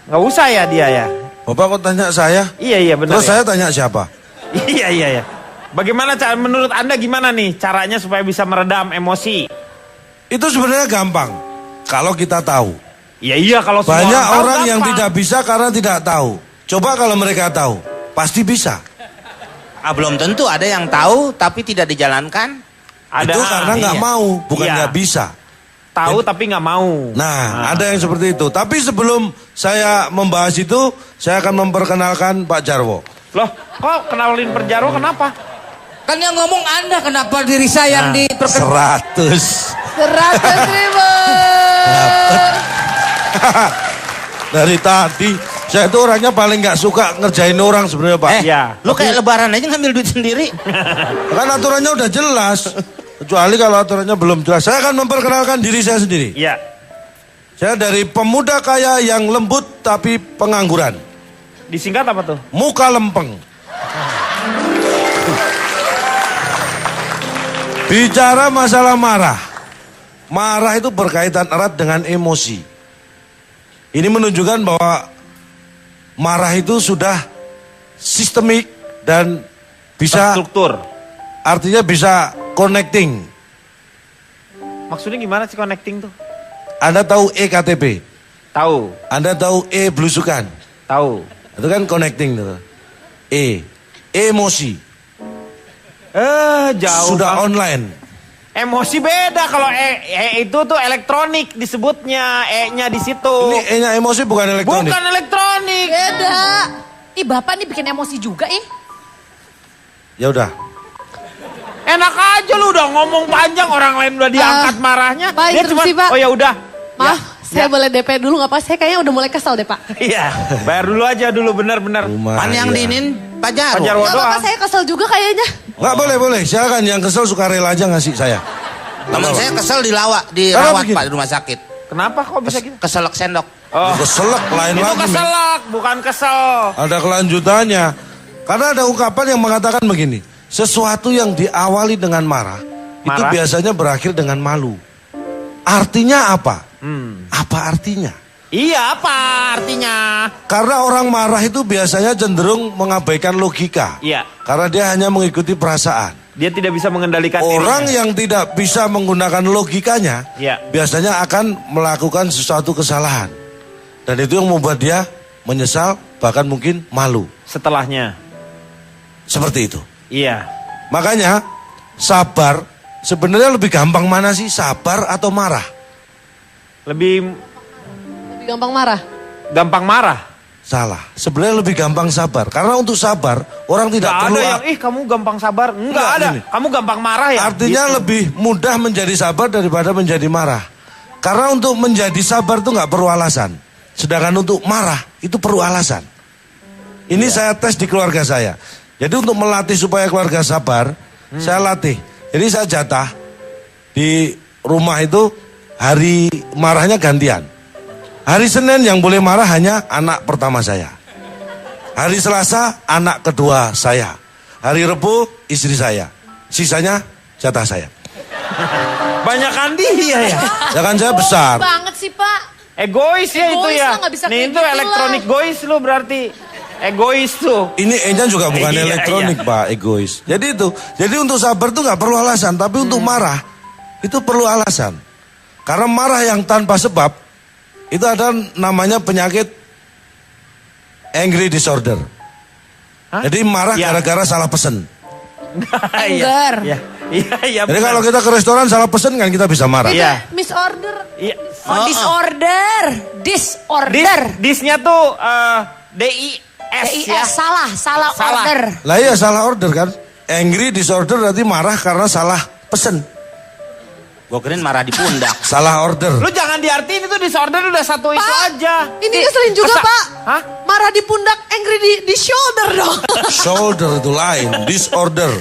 Nggak usah ya dia ya. Bapak kok tanya saya? Iya benar. Terus ya. saya tanya siapa? Iya. Bagaimana cara menurut Anda gimana nih caranya supaya bisa meredam emosi? Itu sebenarnya gampang. Kalau kita tahu. Iya kalau semua Banyak tahu orang yang gampang. tidak bisa karena tidak tahu. Coba kalau mereka tahu, pasti bisa. Belum tentu ada yang tahu tapi tidak dijalankan. Ada, Itu karena nggak iya. mau, bukan Iya. nggak bisa. tahu tapi nggak mau. Nah, ada yang seperti itu. Tapi sebelum saya membahas itu, saya akan memperkenalkan Pak Jarwo. Loh, kok kenalin Pak Jarwo kenapa? Kan yang ngomong Anda, kenapa diri saya yang diperkenalkan? 100.000. Dari tadi, saya itu orangnya paling nggak suka ngerjain orang sebenarnya Pak. Iya. Lu kayak lebaran aja ngambil duit sendiri. Kan aturannya udah jelas. Kecuali kalau aturannya belum jelas. Saya akan memperkenalkan diri saya sendiri. Iya. Saya dari pemuda kaya yang lembut tapi pengangguran. Disingkat apa tuh? Muka lempeng. Bicara masalah marah. Marah itu berkaitan erat dengan emosi. Ini menunjukkan bahwa marah itu sudah sistemik dan bisa Struktur. artinya bisa connecting. Maksudnya gimana sih connecting tuh? Anda tahu EKTP? Tahu, Anda tahu E-belusukan? tahu. Itu kan connecting tuh. Emosi. Jauh Sudah banget. online. Emosi beda kalau itu tuh elektronik disebutnya, E-nya di situ. Ini E-nya emosi bukan elektronik. Bukan elektronik. Beda. Ih bapak nih bikin emosi juga Ya udah. Enak aja lu udah ngomong panjang, orang lain udah diangkat marahnya. Pak, Dia interupsi, Pak. oh ya udah. Maaf, saya Ya. boleh DP dulu nggak Pak? Saya kayaknya udah mulai kesel deh Pak. Iya, bayar dulu aja dulu benar-benar. Pan yang diinin Pak Jarwo. Pak Jarwo Nggak apa-apa, doang. saya kesel juga kayaknya. Nggak boleh. Silakan yang kesel suka rela aja ngasih saya. Teman saya kesel dirawat begini? Pak di rumah sakit. Kenapa kok bisa gitu? Keselak sendok. Oh, Keselak lain itu lagi. Men. keselak, bukan kesel. Ada kelanjutannya. Karena ada ungkapan yang mengatakan begini. Sesuatu yang diawali dengan marah. Itu Marah? biasanya berakhir dengan malu. Artinya apa? Apa artinya? Iya, apa artinya? Karena orang marah itu biasanya cenderung mengabaikan logika. Iya. Karena dia hanya mengikuti perasaan. Dia tidak bisa mengendalikan Orang dirinya. yang tidak bisa menggunakan logikanya, Iya. biasanya akan melakukan sesuatu kesalahan. Dan itu yang membuat dia menyesal, bahkan mungkin malu. Setelahnya. Seperti itu. Iya. Makanya, sabar, sebenarnya lebih gampang mana sih? Sabar atau marah? Lebih Lebih gampang marah. gampang marah. Salah. Sebenarnya lebih gampang sabar. Karena untuk sabar, orang tidak Nggak perlu... ada yang, kamu gampang sabar. Enggak Nggak, ada. gini. Kamu gampang marah ya? Artinya Gitu. lebih mudah menjadi sabar daripada menjadi marah. Karena untuk menjadi sabar itu nggak perlu alasan. Sedangkan untuk marah itu perlu alasan. Ini saya tes di keluarga saya. Jadi untuk melatih supaya keluarga sabar, saya latih. Jadi saya jatah di rumah itu hari marahnya gantian. Hari Senin yang boleh marah hanya anak pertama saya. Hari Selasa anak kedua saya. Hari Rebu istri saya. Sisanya jatah saya. Banyakan dia ya. Ya kan saya besar. banget sih Pak. Egois ya itu Egois ya. lah, nggak bisa Nih kayak itu gitu elektronik lah. gois lu berarti. Egois tuh. Ini E-nya juga bukan Iya, elektronik Pak, egois. Jadi itu. Jadi untuk sabar itu nggak perlu alasan. Tapi untuk marah itu perlu alasan. Karena marah yang tanpa sebab itu ada namanya penyakit angry disorder. Hah? Jadi marah Ya. gara-gara salah pesen. Anger. Iya. Iya. Jadi kalau kita ke restoran salah pesen kan kita bisa marah. Iya. Misorder. Iya. Oh, disorder. Disorder. Disnya tuh DIS ya. Salah Salah. order. Lah iya salah order kan. Angry disorder berarti marah karena salah pesen. Gue kirain marah di pundak. Salah order. Lu jangan diartiin itu disorder udah satu itu aja. Ini ngeselin juga Masa- Pak. Hah? Marah di pundak, angry di shoulder dong. Shoulder itu lain. Disorder.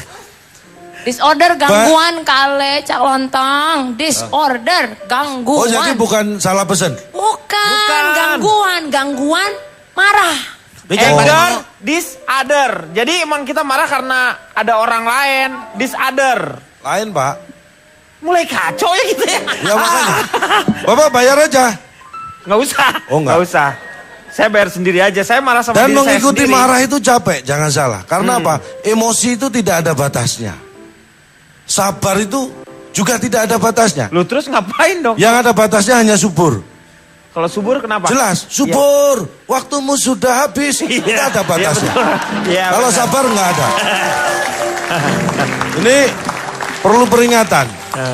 Disorder gangguan kale cak lontong. Disorder gangguan. Oh jadi bukan salah pesen. Bukan. Gangguan marah. Anger, disorder. Jadi emang kita marah karena ada orang lain. Disorder. Lain Pak. Mulai kacau ya gitu ya. Ya makanya. Bapak bayar aja. Nggak usah. Oh, nggak. usah. Saya bayar sendiri aja. Saya marah sama Dan diri saya mengikuti sendiri. marah itu capek, jangan salah. Karena apa? Emosi itu tidak ada batasnya. Sabar itu juga tidak ada batasnya. Lu terus ngapain dong? Yang ada batasnya hanya subur. Kalau subur kenapa? Jelas, subur. Waktumu sudah habis. Itu Iya, ada batasnya. iya, betul. Iya, Kalau benar. sabar nggak ada. Ini perlu peringatan.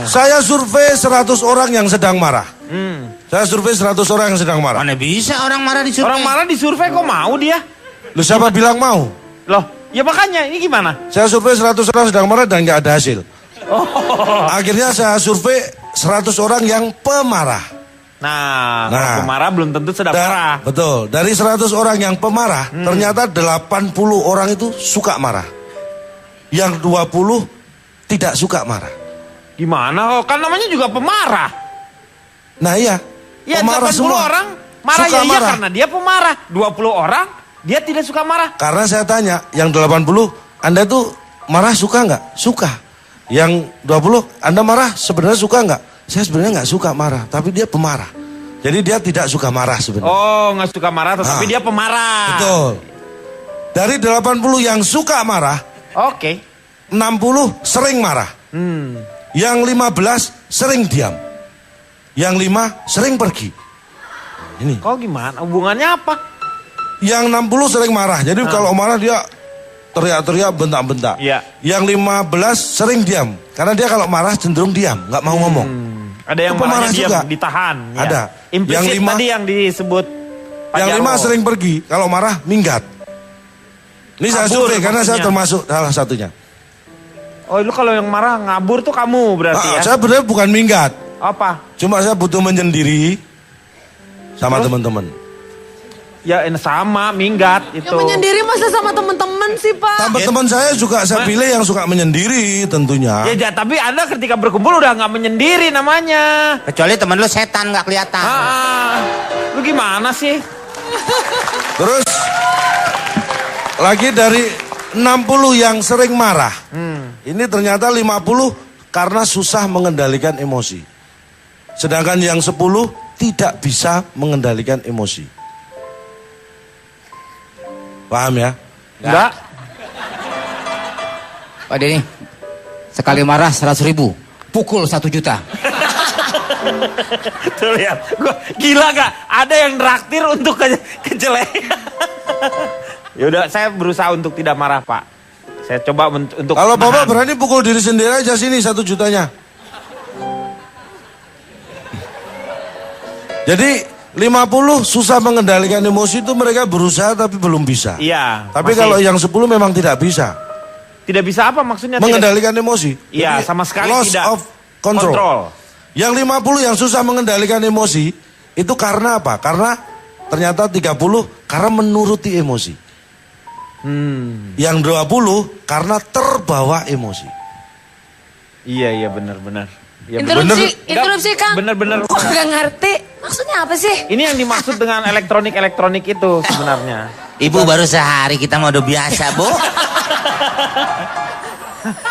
Saya survei 100 orang yang sedang marah. Saya survei 100 orang yang sedang marah. Mana bisa orang marah disurvei? Orang marah disurvei kok mau dia? Lu siapa bilang mau? Loh, ya makanya ini gimana? Saya survei 100 orang sedang marah dan nggak ada hasil. Akhirnya saya survei 100 orang yang pemarah. Nah, kalau pemarah belum tentu sedang marah. Betul. Dari 100 orang yang pemarah, ternyata 80 orang itu suka marah. Yang 20 tidak suka marah. Gimana? Oh, kan namanya juga pemarah. Nah iya. Ya, pemarah 80 semua. orang marah Suka ya iya marah. karena dia pemarah. 20 orang dia tidak suka marah. Karena saya tanya, yang 80, Anda tuh marah suka nggak? Suka. Yang 20, Anda marah sebenarnya suka nggak? Saya sebenarnya nggak suka marah, tapi dia pemarah. Jadi dia tidak suka marah sebenarnya. Oh, nggak suka marah, tetapi dia pemarah. Betul. Dari 80 yang suka marah, Oke. 60 sering marah. Yang 15 sering diam. Yang 5 sering pergi. Ini. Kok gimana? Hubungannya apa? Yang 60 sering marah. Jadi kalau marah dia teriak-teriak, bentak-bentak. Iya. Yang 15 sering diam. Karena dia kalau marah cenderung diam, nggak mau ngomong. Ada yang Itu pemarah marahnya diam, juga. ditahan. Ya. Ada. Implisit Yang 5 tadi yang disebut Pak Yang 5 Jarwo. sering pergi, kalau marah minggat. Ini saya Kabur survei karena saya maksudnya. termasuk salah satunya. Oh, lu kalau yang marah ngabur tuh kamu berarti ya? Saya benar bukan minggat. Apa? Cuma saya butuh menyendiri sama teman-teman. Ya sama, minggat itu. Yang menyendiri masa sama teman-teman sih, Pak? Teman-teman saya juga saya pilih yang suka menyendiri tentunya. Ya, tapi Anda ketika berkumpul udah nggak menyendiri namanya. Kecuali temen lu setan nggak kelihatan. Lu gimana sih? Terus lagi dari 60 yang sering marah. Ini ternyata 50 karena susah mengendalikan emosi. Sedangkan yang 10 tidak bisa mengendalikan emosi. Paham ya? Enggak. Pak Denny, sekali marah 100.000, pukul 1 juta. Tuh lihat, gila gak? Ada yang traktir untuk kejelekan. Yaudah, saya berusaha untuk tidak marah, Pak. Saya coba untuk Kalau Bapak nahan. berani pukul diri sendiri aja sini 1 jutanya. Jadi 50 susah mengendalikan emosi itu mereka berusaha tapi belum bisa. Iya. Tapi masih. kalau yang 10 memang tidak bisa. Tidak bisa apa maksudnya? Mengendalikan emosi. Iya, Jadi, sama sekali loss tidak. of control. Yang 50 yang susah mengendalikan emosi itu karena apa? Karena ternyata 30 karena menuruti emosi. Yang 20 karena terbawa emosi. Iya, benar-benar. Ya, Interupsi Kang. Bener-bener. Kok gak ngerti? Maksudnya apa sih? Ini yang dimaksud dengan elektronik itu sebenarnya. Ibu baru sehari kita mau udah biasa, Bu.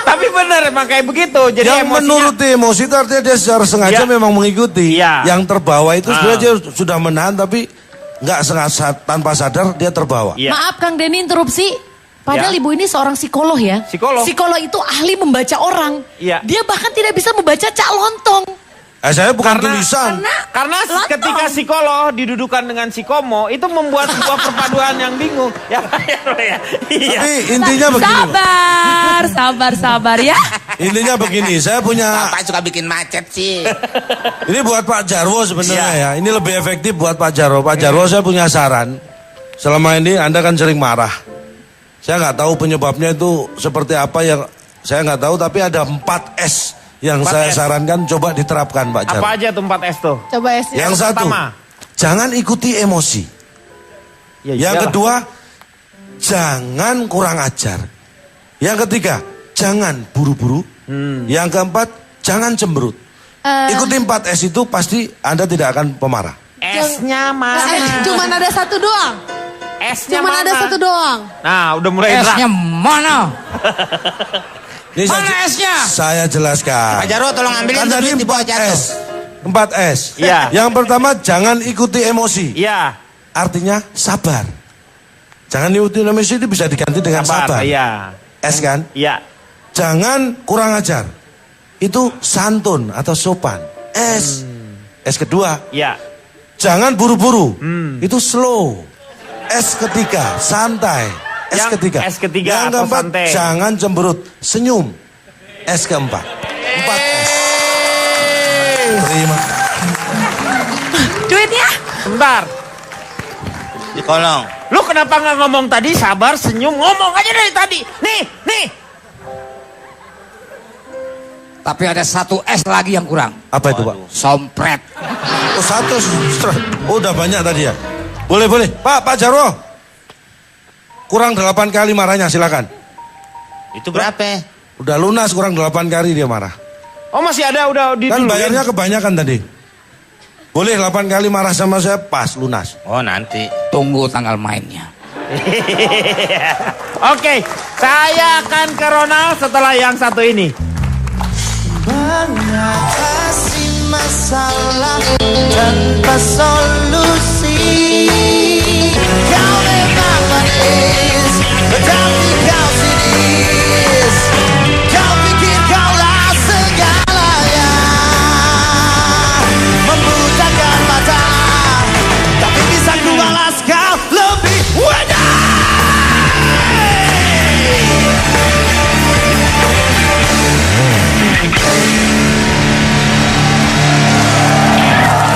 Tapi benar emang kayak begitu. Jadi yang emosinya, menuruti emosi itu artinya dia secara sengaja Ya. memang mengikuti. Ya. Yang terbawa itu sebenarnya dia sudah menahan tapi nggak sengaja tanpa sadar dia terbawa. Iya. Maaf Kang Denny interupsi. Padahal Ya. ibu ini seorang psikolog ya. Psikolog. Psikolog itu ahli membaca orang. Iya. Dia bahkan tidak bisa membaca cak lontong. Saya bukan tulisan. Karena ketika psikolog didudukan dengan psikomo itu membuat sebuah perpaduan yang bingung. Ya. Iya. Tapi intinya begini. Sabar ya. Intinya begini, saya punya Bapak suka bikin macet sih. ini buat Pak Jarwo sebenarnya Iya. ya. Ini lebih efektif buat Pak Jarwo. Pak Jarwo saya punya saran. Selama ini Anda kan sering marah. Saya nggak tahu penyebabnya itu seperti apa yang saya nggak tahu. Tapi ada 4S yang 4S. saya sarankan coba diterapkan Pak Jarwo. Apa aja tuh 4S tuh? Coba S. Yang satu, pertama. jangan ikuti emosi. Ya, Yang iyalah. kedua, jangan kurang ajar. Yang ketiga, jangan buru-buru. Yang keempat, jangan cemberut. Ikuti 4S itu pasti Anda tidak akan pemarah. S-nya mana? Cuman ada satu doang. S-nya Cuman mana? ada satu doang. Nah, udah mulai S-nya mana? Ini Mana S-nya? saya jelaskan. Pak Jarwo tolong ambilin Kan tuh tadi duit di bawah 4S. 4S. Iya. Yang pertama, jangan ikuti emosi. Iya. Artinya sabar. Jangan ikuti emosi itu bisa diganti dengan sabar. Iya. S kan? Iya. Jangan kurang ajar. Itu santun atau sopan. S. S kedua, Iya. jangan buru-buru. Itu slow. S ketiga, santai. S Yang ketiga. S ketiga Yang atau keempat, santai. jangan cemberut. Senyum. S keempat. 4S. Terima. Duitnya? Bentar. Di kolong. Lu kenapa nggak ngomong tadi? Sabar, senyum, ngomong aja dari tadi. Nih. Tapi ada 1S lagi yang kurang. Apa itu Pak? Sompret. Oh 1. Oh udah banyak tadi ya. Boleh. Pak Jarwo. Kurang 8 kali marahnya silakan. Itu berapa? Udah lunas kurang 8 kali dia marah. Oh masih ada, udah di Kan bayarnya kebanyakan tadi. Boleh 8 kali marah sama saya pas lunas. Oh nanti. Tunggu tanggal mainnya. Oke, saya akan ke Ronald setelah yang satu ini. Mengatasi masalah tanpa solusi. Kau memang manis, tapi kau sinis. Kau pikir kaulah segalanya, membutakan mata, tapi bisa ku balas kau lebih wadah.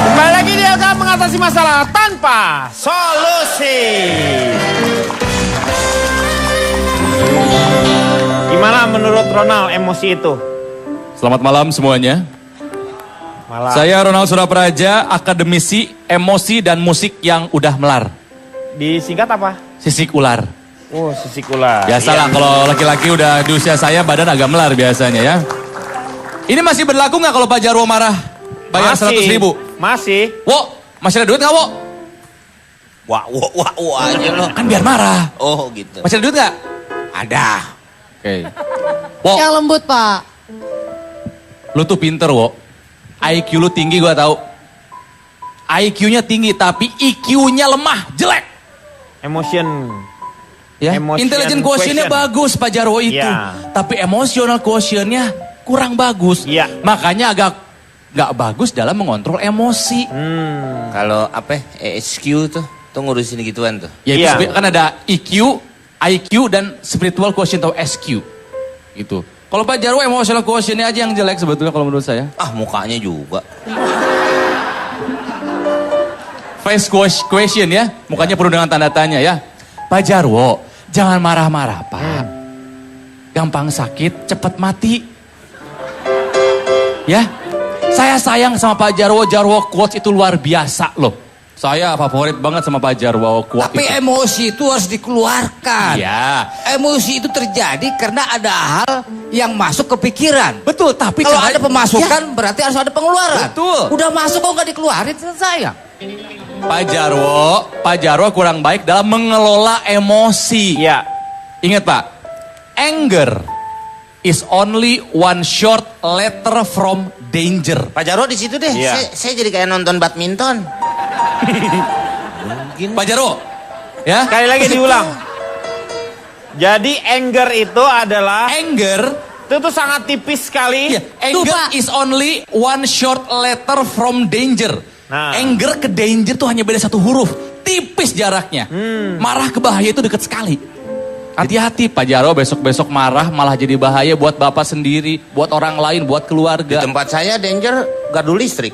Kembali lagi dia akan mengatasi masalah tanpa solusi. Gimana menurut Ronald emosi itu? Selamat malam semuanya. Malah. Saya Ronald Surapraja, akademisi emosi dan musik yang udah melar. Disingkat apa? Sisik ular. Oh, sisik ular. Biasalah kalau laki-laki udah di usia saya badan agak melar biasanya ya. Ini masih berlaku nggak kalau Pak Jarwo marah? Bayar 100.000. Masih. Wo, masih ada duit nggak Wo? Wah aja lo. Kan biar marah. Oh gitu. Masih ada duit nggak? Ada. Oke. Wo, Yang lembut Pak. lu tuh pinter Wo. IQ lu tinggi gua tahu. IQ-nya tinggi tapi IQ-nya lemah, jelek. Emotion. Ya, Emotion intelligent quotient-nya quotient. bagus Pak Jarwo itu. Ya. Tapi emotional quotient-nya kurang bagus. Ya. Makanya agak nggak bagus dalam mengontrol emosi. Kalau apa? ESQ tuh ngurusin gituan tuh. Ya itu Iya. kan ada EQ, IQ dan spiritual quotient atau SQ. Gitu. Kalau Pak Jarwo emotional quotient-nya aja yang jelek sebetulnya kalau menurut saya. Ah mukanya juga. Face quotient ya, mukanya penuh dengan tanda tanya ya. Pak Jarwo, jangan marah-marah Pak. Gampang sakit, cepat mati. Ya, saya sayang sama Pak Jarwo. Jarwo quotes itu luar biasa loh. Saya favorit banget sama Pak Jarwo quote Tapi itu. emosi itu harus dikeluarkan. Iya. Emosi itu terjadi karena ada hal yang masuk ke pikiran. Betul, tapi Kalau caranya- ada pemasukan berarti harus ada pengeluaran. Betul. Udah masuk kok nggak dikeluarin sayang. Pak Jarwo kurang baik dalam mengelola emosi. Iya. Ingat Pak, anger is only one short letter from danger. Pak Jarwo di situ deh. Iya. Saya jadi kayak nonton badminton. Pak Jarwo, ya. Sekali lagi diulang. Jadi anger itu adalah Anger, itu tuh sangat tipis sekali. iya, anger Pak. is only one short letter from danger. Nah. Anger ke danger tuh hanya beda satu huruf, tipis jaraknya. Marah ke bahaya itu dekat sekali. Hati-hati Pak Jarwo, besok-besok marah malah jadi bahaya buat Bapak sendiri, buat orang lain, buat Di keluarga. tempat saya danger gardu listrik.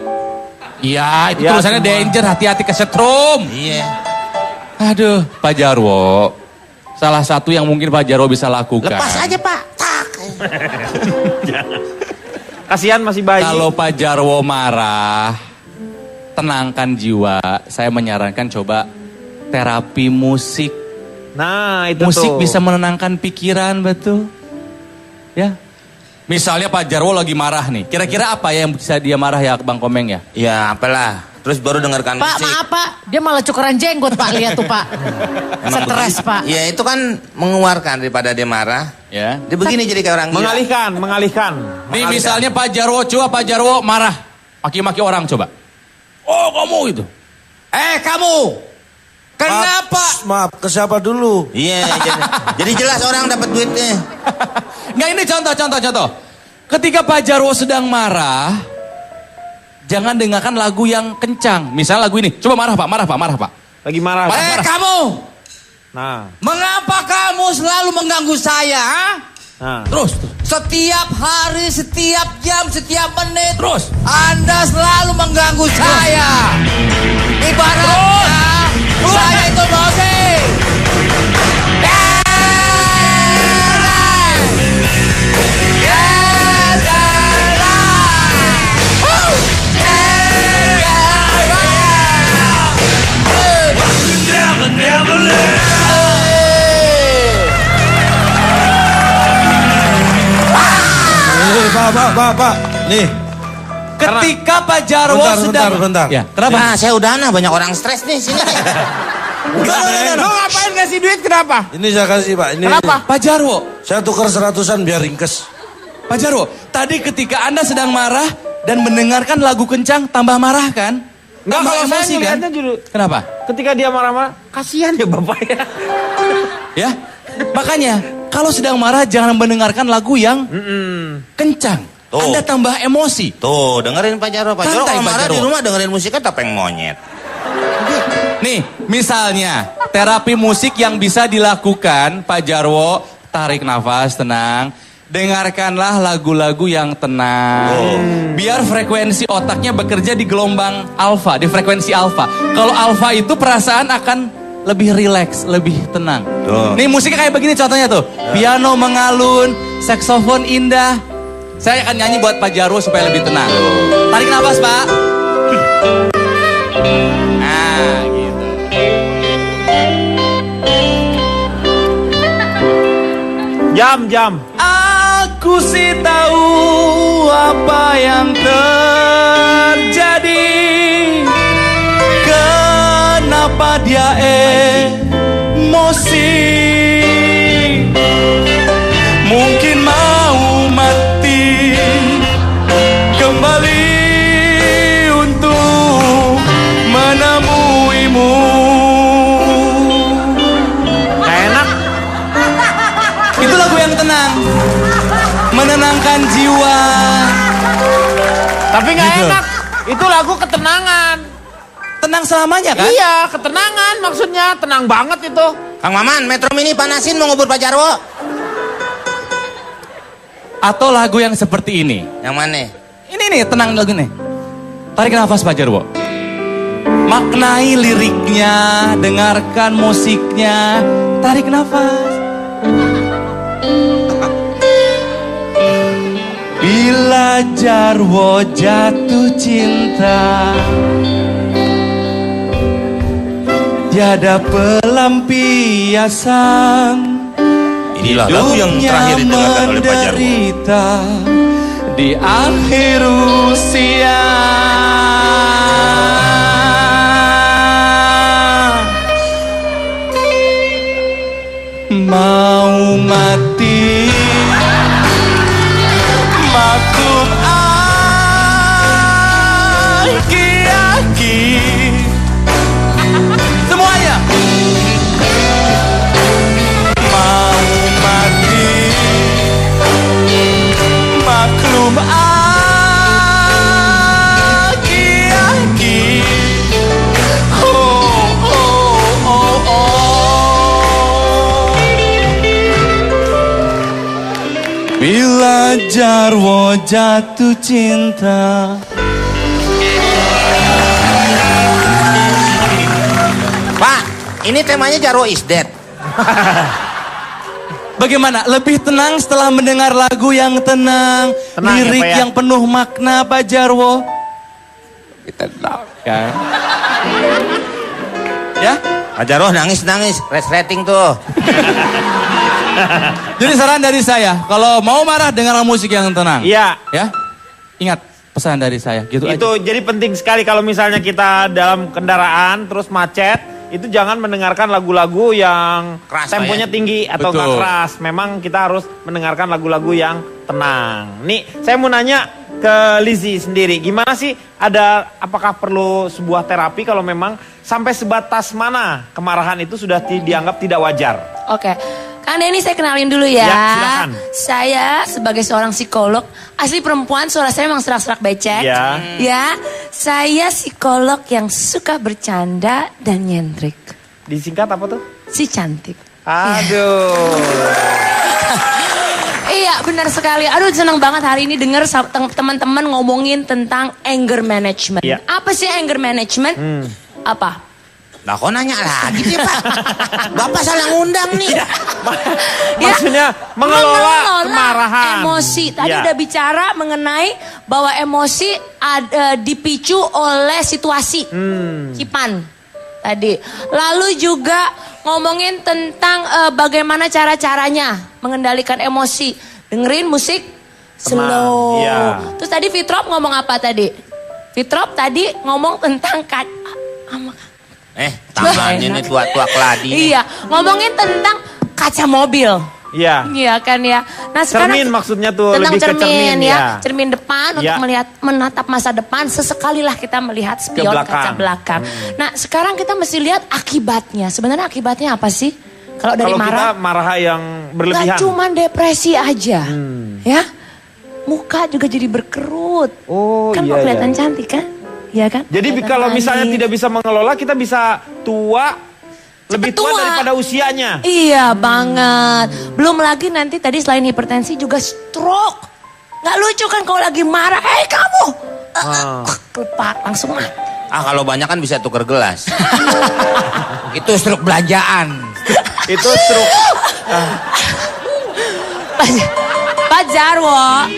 Iya, itu Ya, tulisannya semua. danger, hati-hati kesetrum. Iya. Aduh, Pak Jarwo. Salah satu yang mungkin Pak Jarwo bisa lakukan. Lepas aja Pak. Tak. Kasihan masih bayi. Kalau Pak Jarwo marah, tenangkan jiwa. Saya menyarankan coba terapi musik. Nah, itu Musik tuh. bisa menenangkan pikiran, betul. Ya. Misalnya Pak Jarwo lagi marah nih. Kira-kira apa ya yang bisa dia marah ya Bang Komeng ya? Ya apalah. Terus baru dengarkan Pak, musik. maaf Pak, dia malah cukuran jenggot Pak, lihat tuh Pak. Emang Stres begitu. Pak. Ya itu kan mengeluarkan daripada dia marah. Ya. Dia begini jadi kayak orang gila. mengalihkan. Nih misalnya Pak Jarwo, coba Pak Jarwo marah. Maki-maki orang coba. Oh kamu itu. Kamu. Kenapa? Maaf, ke siapa dulu? Iya, jadi jelas orang dapat duitnya. Nggak, ini contoh. Ketika Pak Jarwo sedang marah, jangan dengarkan lagu yang kencang. Misalnya lagu ini, coba marah Pak. Lagi marah. Kamu. Nah, Mengapa kamu selalu mengganggu saya? Ha? nah. Terus. Setiap hari, setiap jam, setiap menit. Terus. Anda selalu mengganggu saya. Ibaratnya saya itu musik. Pak. Nih. Ketika Pak Jarwo Bentar. Ya, kenapa? Nah, saya udah banyak orang stres nih sini. Lo ngapain ngasih duit kenapa? Ini saya kasih Pak. Ini. Kenapa? Pak Jarwo. Saya tukar 100-an biar ringkes. Pak Jarwo, tadi ketika Anda sedang marah dan mendengarkan lagu kencang tambah marah kan? Enggak, Tambah kalau saya emosi kan? ngeliatnya dulu. Kenapa? Ketika dia marah-marah, kasihan ya bapak ya. Ya, makanya kalau sedang marah jangan mendengarkan lagu yang kencang. Tuh. Anda tambah emosi. Tuh, dengerin Pak Jarwo. Pak Jarwo Santai, kalau Pak marah Jarwo. di rumah dengerin musiknya topeng monyet. Nih, misalnya terapi musik yang bisa dilakukan Pak Jarwo, tarik nafas tenang. Dengarkanlah lagu-lagu yang tenang. Biar frekuensi otaknya bekerja di gelombang alfa, di frekuensi alfa. Kalau alfa itu perasaan akan lebih rileks, lebih tenang. Nih musiknya kayak begini contohnya tuh. Piano mengalun, saksofon indah. Saya akan nyanyi buat Pak Jarwo supaya lebih tenang. Tarik nafas, Pak. Nah, gitu. Jam. Aku sih tahu apa yang terjadi. Kenapa dia emosi? Mungkin mau mati kembali untuk menemuimu. Gak enak. Itu lagu yang tenang, menenangkan jiwa. Tapi gak Gitu. enak. Itu lagu ketenangan. Tenang selamanya kan? Iya, ketenangan maksudnya. Tenang banget itu. Kang Maman, Metro Mini panasin mau ngubur Pak Jarwo. Atau lagu yang seperti ini. Yang mana? Ini nih, tenang lagu nih. Tarik nafas Pak Jarwo. Maknai liriknya, dengarkan musiknya. Tarik nafas. Bila Jarwo jatuh cinta, tiada pelampiasan. Inilah lagu yang terakhir didengarkan oleh Pak Jarwo. Menderita di akhir usia. Mau mati maklum aki-aki. Semuanya. Mau mati maklum aki-aki. Bila Jarwo jatuh cinta. Pak, ini temanya Jarwo is dead. Bagaimana? Lebih tenang setelah mendengar lagu yang tenang, Tenang ya, lirik Pak, ya? yang penuh makna Pak Jarwo. Tenang kan? Ya? Pak Jarwo nangis-nangis, rating tuh. Jadi saran dari saya, kalau mau marah dengarlah musik yang tenang. Iya. Ya? Ingat pesan dari saya, gitu aja. Itu jadi penting sekali kalau misalnya kita dalam kendaraan terus macet, itu jangan mendengarkan lagu-lagu yang Keras, temponya Pak, ya? tinggi atau nggak Betul. keras. Memang kita harus mendengarkan lagu-lagu yang tenang. Nih, saya mau nanya ke Lizzy sendiri, gimana sih? Apakah perlu sebuah terapi kalau memang sampai sebatas mana kemarahan itu sudah dianggap tidak wajar? Oke. Kang Denny saya kenalin dulu ya. Ya, silakan. Saya sebagai seorang psikolog, asli perempuan, suara saya memang serak-serak becek. Ya. Ya, saya psikolog yang suka bercanda dan nyentrik. Disingkat apa tuh? Si cantik. Aduh. Iya, benar sekali. Aduh senang banget hari ini dengar teman-teman ngomongin tentang anger management. Iya. Apa sih anger management? Apa? Nah kok nanya lagi sih Pak? Bapak salah ngundang nih. Maksudnya mengelola kemarahan. Emosi. Tadi Ya. udah bicara mengenai bahwa emosi dipicu oleh situasi. Cipan tadi. Lalu juga ngomongin tentang bagaimana cara-caranya mengendalikan emosi. Dengerin musik slow. Ya. Terus tadi Fitrop ngomong apa tadi? Fitrop tadi ngomong tentang Tangannya nih tua-tua keladi. Iya, ngomongin tentang kaca mobil. Iya. Iya kan ya. Nah sekarang Cermin maksudnya tuh, tentang lebih ke cermin ya. cermin depan Ya. untuk menatap masa depan. Sesekalilah kita melihat spion belakang. kaca belakang. Nah sekarang kita mesti lihat akibatnya. Sebenarnya akibatnya apa sih? Kalau dari Kalau kita marah, marah yang berlebihan. gak cuma depresi aja, ya. Muka juga jadi berkerut. Oh Kan iya. kok kelihatan Iya. cantik kan? Iya kan? Jadi Kelihatan kalau misalnya manis. tidak bisa mengelola, kita bisa tua, lebih tua tua. daripada usianya. Iya banget. Belum lagi nanti tadi selain hipertensi juga stroke. Nggak lucu kan kalau lagi marah. Hei kamu. Kelepak langsung mati. Kalau banyak kan bisa tuker gelas. Itu stroke belanjaan. Itu stroke. Pak Jarwo.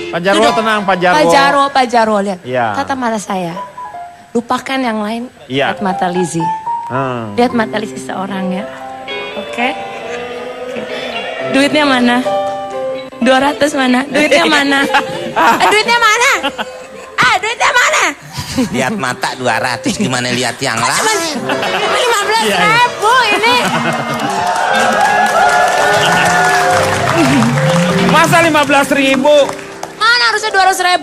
Pak Jarwo Duduk. tenang, Pak Jarwo. Pak Jarwo lihat. Iya. Tatap mata saya. Lupakan yang lain. Iya. Lihat mata Lizzy. Hmm. Lihat mata Lizzy seorang ya. Oke. Duitnya mana? 200 mana? Duitnya mana? Duitnya mana? Duitnya mana? Lihat mata 200 gimana lihat yang lain. 15.000 ini. Masa 15.000? Mana harusnya 200.000?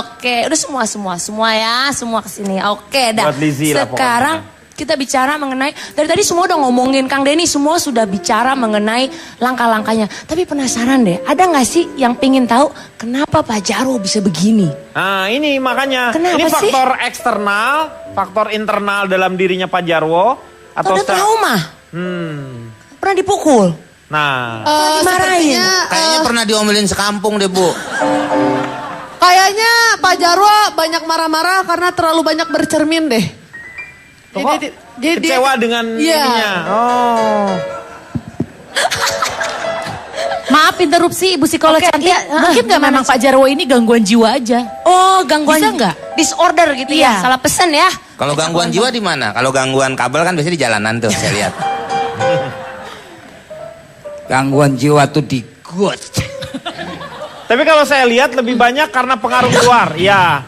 Oke, udah semua ya, semua kesini. Oke, dah. Buat Lizzy lah Sekarang kita bicara mengenai, dari tadi semua udah ngomongin, Kang Denny semua sudah bicara mengenai langkah-langkahnya. Tapi penasaran deh, ada gak sih yang pingin tahu kenapa Pak Jarwo bisa begini? Nah ini makanya. Kenapa ini sih? faktor eksternal, faktor internal dalam dirinya Pak Jarwo. Atau Ada trauma? Pernah dipukul? Nah. Dimarahin? Kayaknya pernah diomelin sekampung deh Bu. Kayaknya Pak Jarwo banyak marah-marah karena terlalu banyak bercermin deh. Kok kecewa dengan ininya. Oh. Maaf interupsi Ibu psikolog Oke, cantik. iya, Mungkin nggak gimana memang Pak Jarwo ini gangguan jiwa aja. Oh, gangguan Bisa nggak? disorder gitu ya? Iya. Salah pesen ya? Kalau gangguan jiwa di mana? Kalau gangguan kabel kan biasanya di jalanan tuh saya lihat. Gangguan jiwa tuh di gut. Tapi kalau saya lihat lebih banyak karena pengaruh luar. Ya.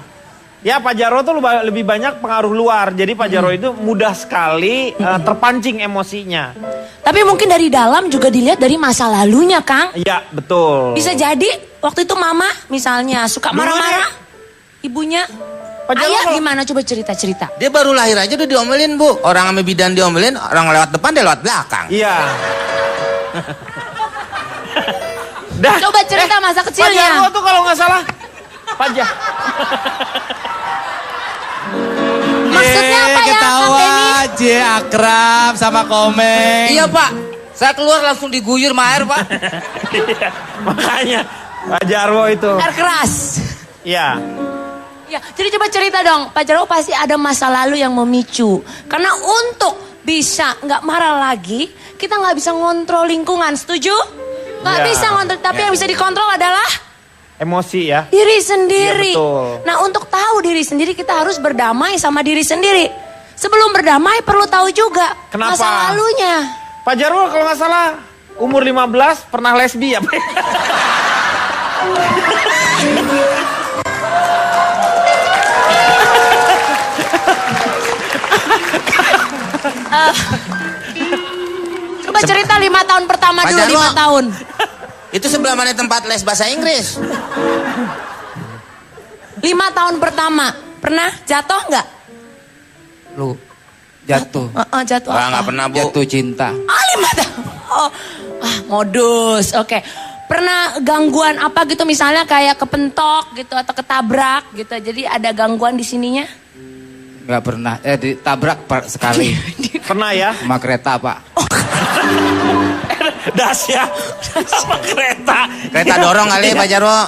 Ya Pak Jarwo tuh lebih banyak pengaruh luar. Jadi Pak Jarwo itu mudah sekali terpancing emosinya. Tapi mungkin dari dalam juga dilihat dari masa lalunya, Kang. Iya betul. Bisa jadi waktu itu mama misalnya suka marah-marah. Ibunya. Pak Jarwo Ayah kalau- gimana coba cerita-cerita. Dia baru lahir aja udah diomelin Bu. Orang sama bidan diomelin, orang lewat depan dia lewat belakang. Iya. Dah. Coba cerita masa Pak kecilnya. Jarwo tuh kalau nggak salah. Maksudnya apa ya, Kang Denny? akrab sama komeng. Iya Pak, saya keluar langsung diguyur sama air Pak. Makanya Pak Jarwo itu. Air keras. Iya. Ya, jadi coba cerita dong. Pak Jarwo pasti ada masa lalu yang memicu. Karena untuk bisa nggak marah lagi, kita nggak bisa ngontrol lingkungan. Setuju? Nggak Ya. bisa ngontrol. Tapi yang bisa dikontrol adalah Emosi ya. diri sendiri. Iya, betul. Nah, untuk tahu diri sendiri kita harus berdamai sama diri sendiri. Sebelum berdamai perlu tahu juga Kenapa? masa lalunya. Pak Jarwo kalau nggak salah umur 15 pernah lesbi ya. Coba cerita 5 tahun pertama Pak dulu, Jarwo. 5 tahun. Itu sebelah mana tempat les bahasa Inggris? 5 tahun pertama. Pernah jatuh nggak? Lu jatuh. Jatuh Wah apa? nggak pernah Bu. Jatuh cinta. 5 tahun. Oh, modus. Oke. Pernah gangguan apa gitu misalnya kayak kepentok gitu atau ketabrak gitu. Jadi ada gangguan di sininya? Nggak pernah. Ditabrak sekali Pernah ya? sama kereta Pak. Dasya sama kereta. Kereta dorong kali Pak Jarwo.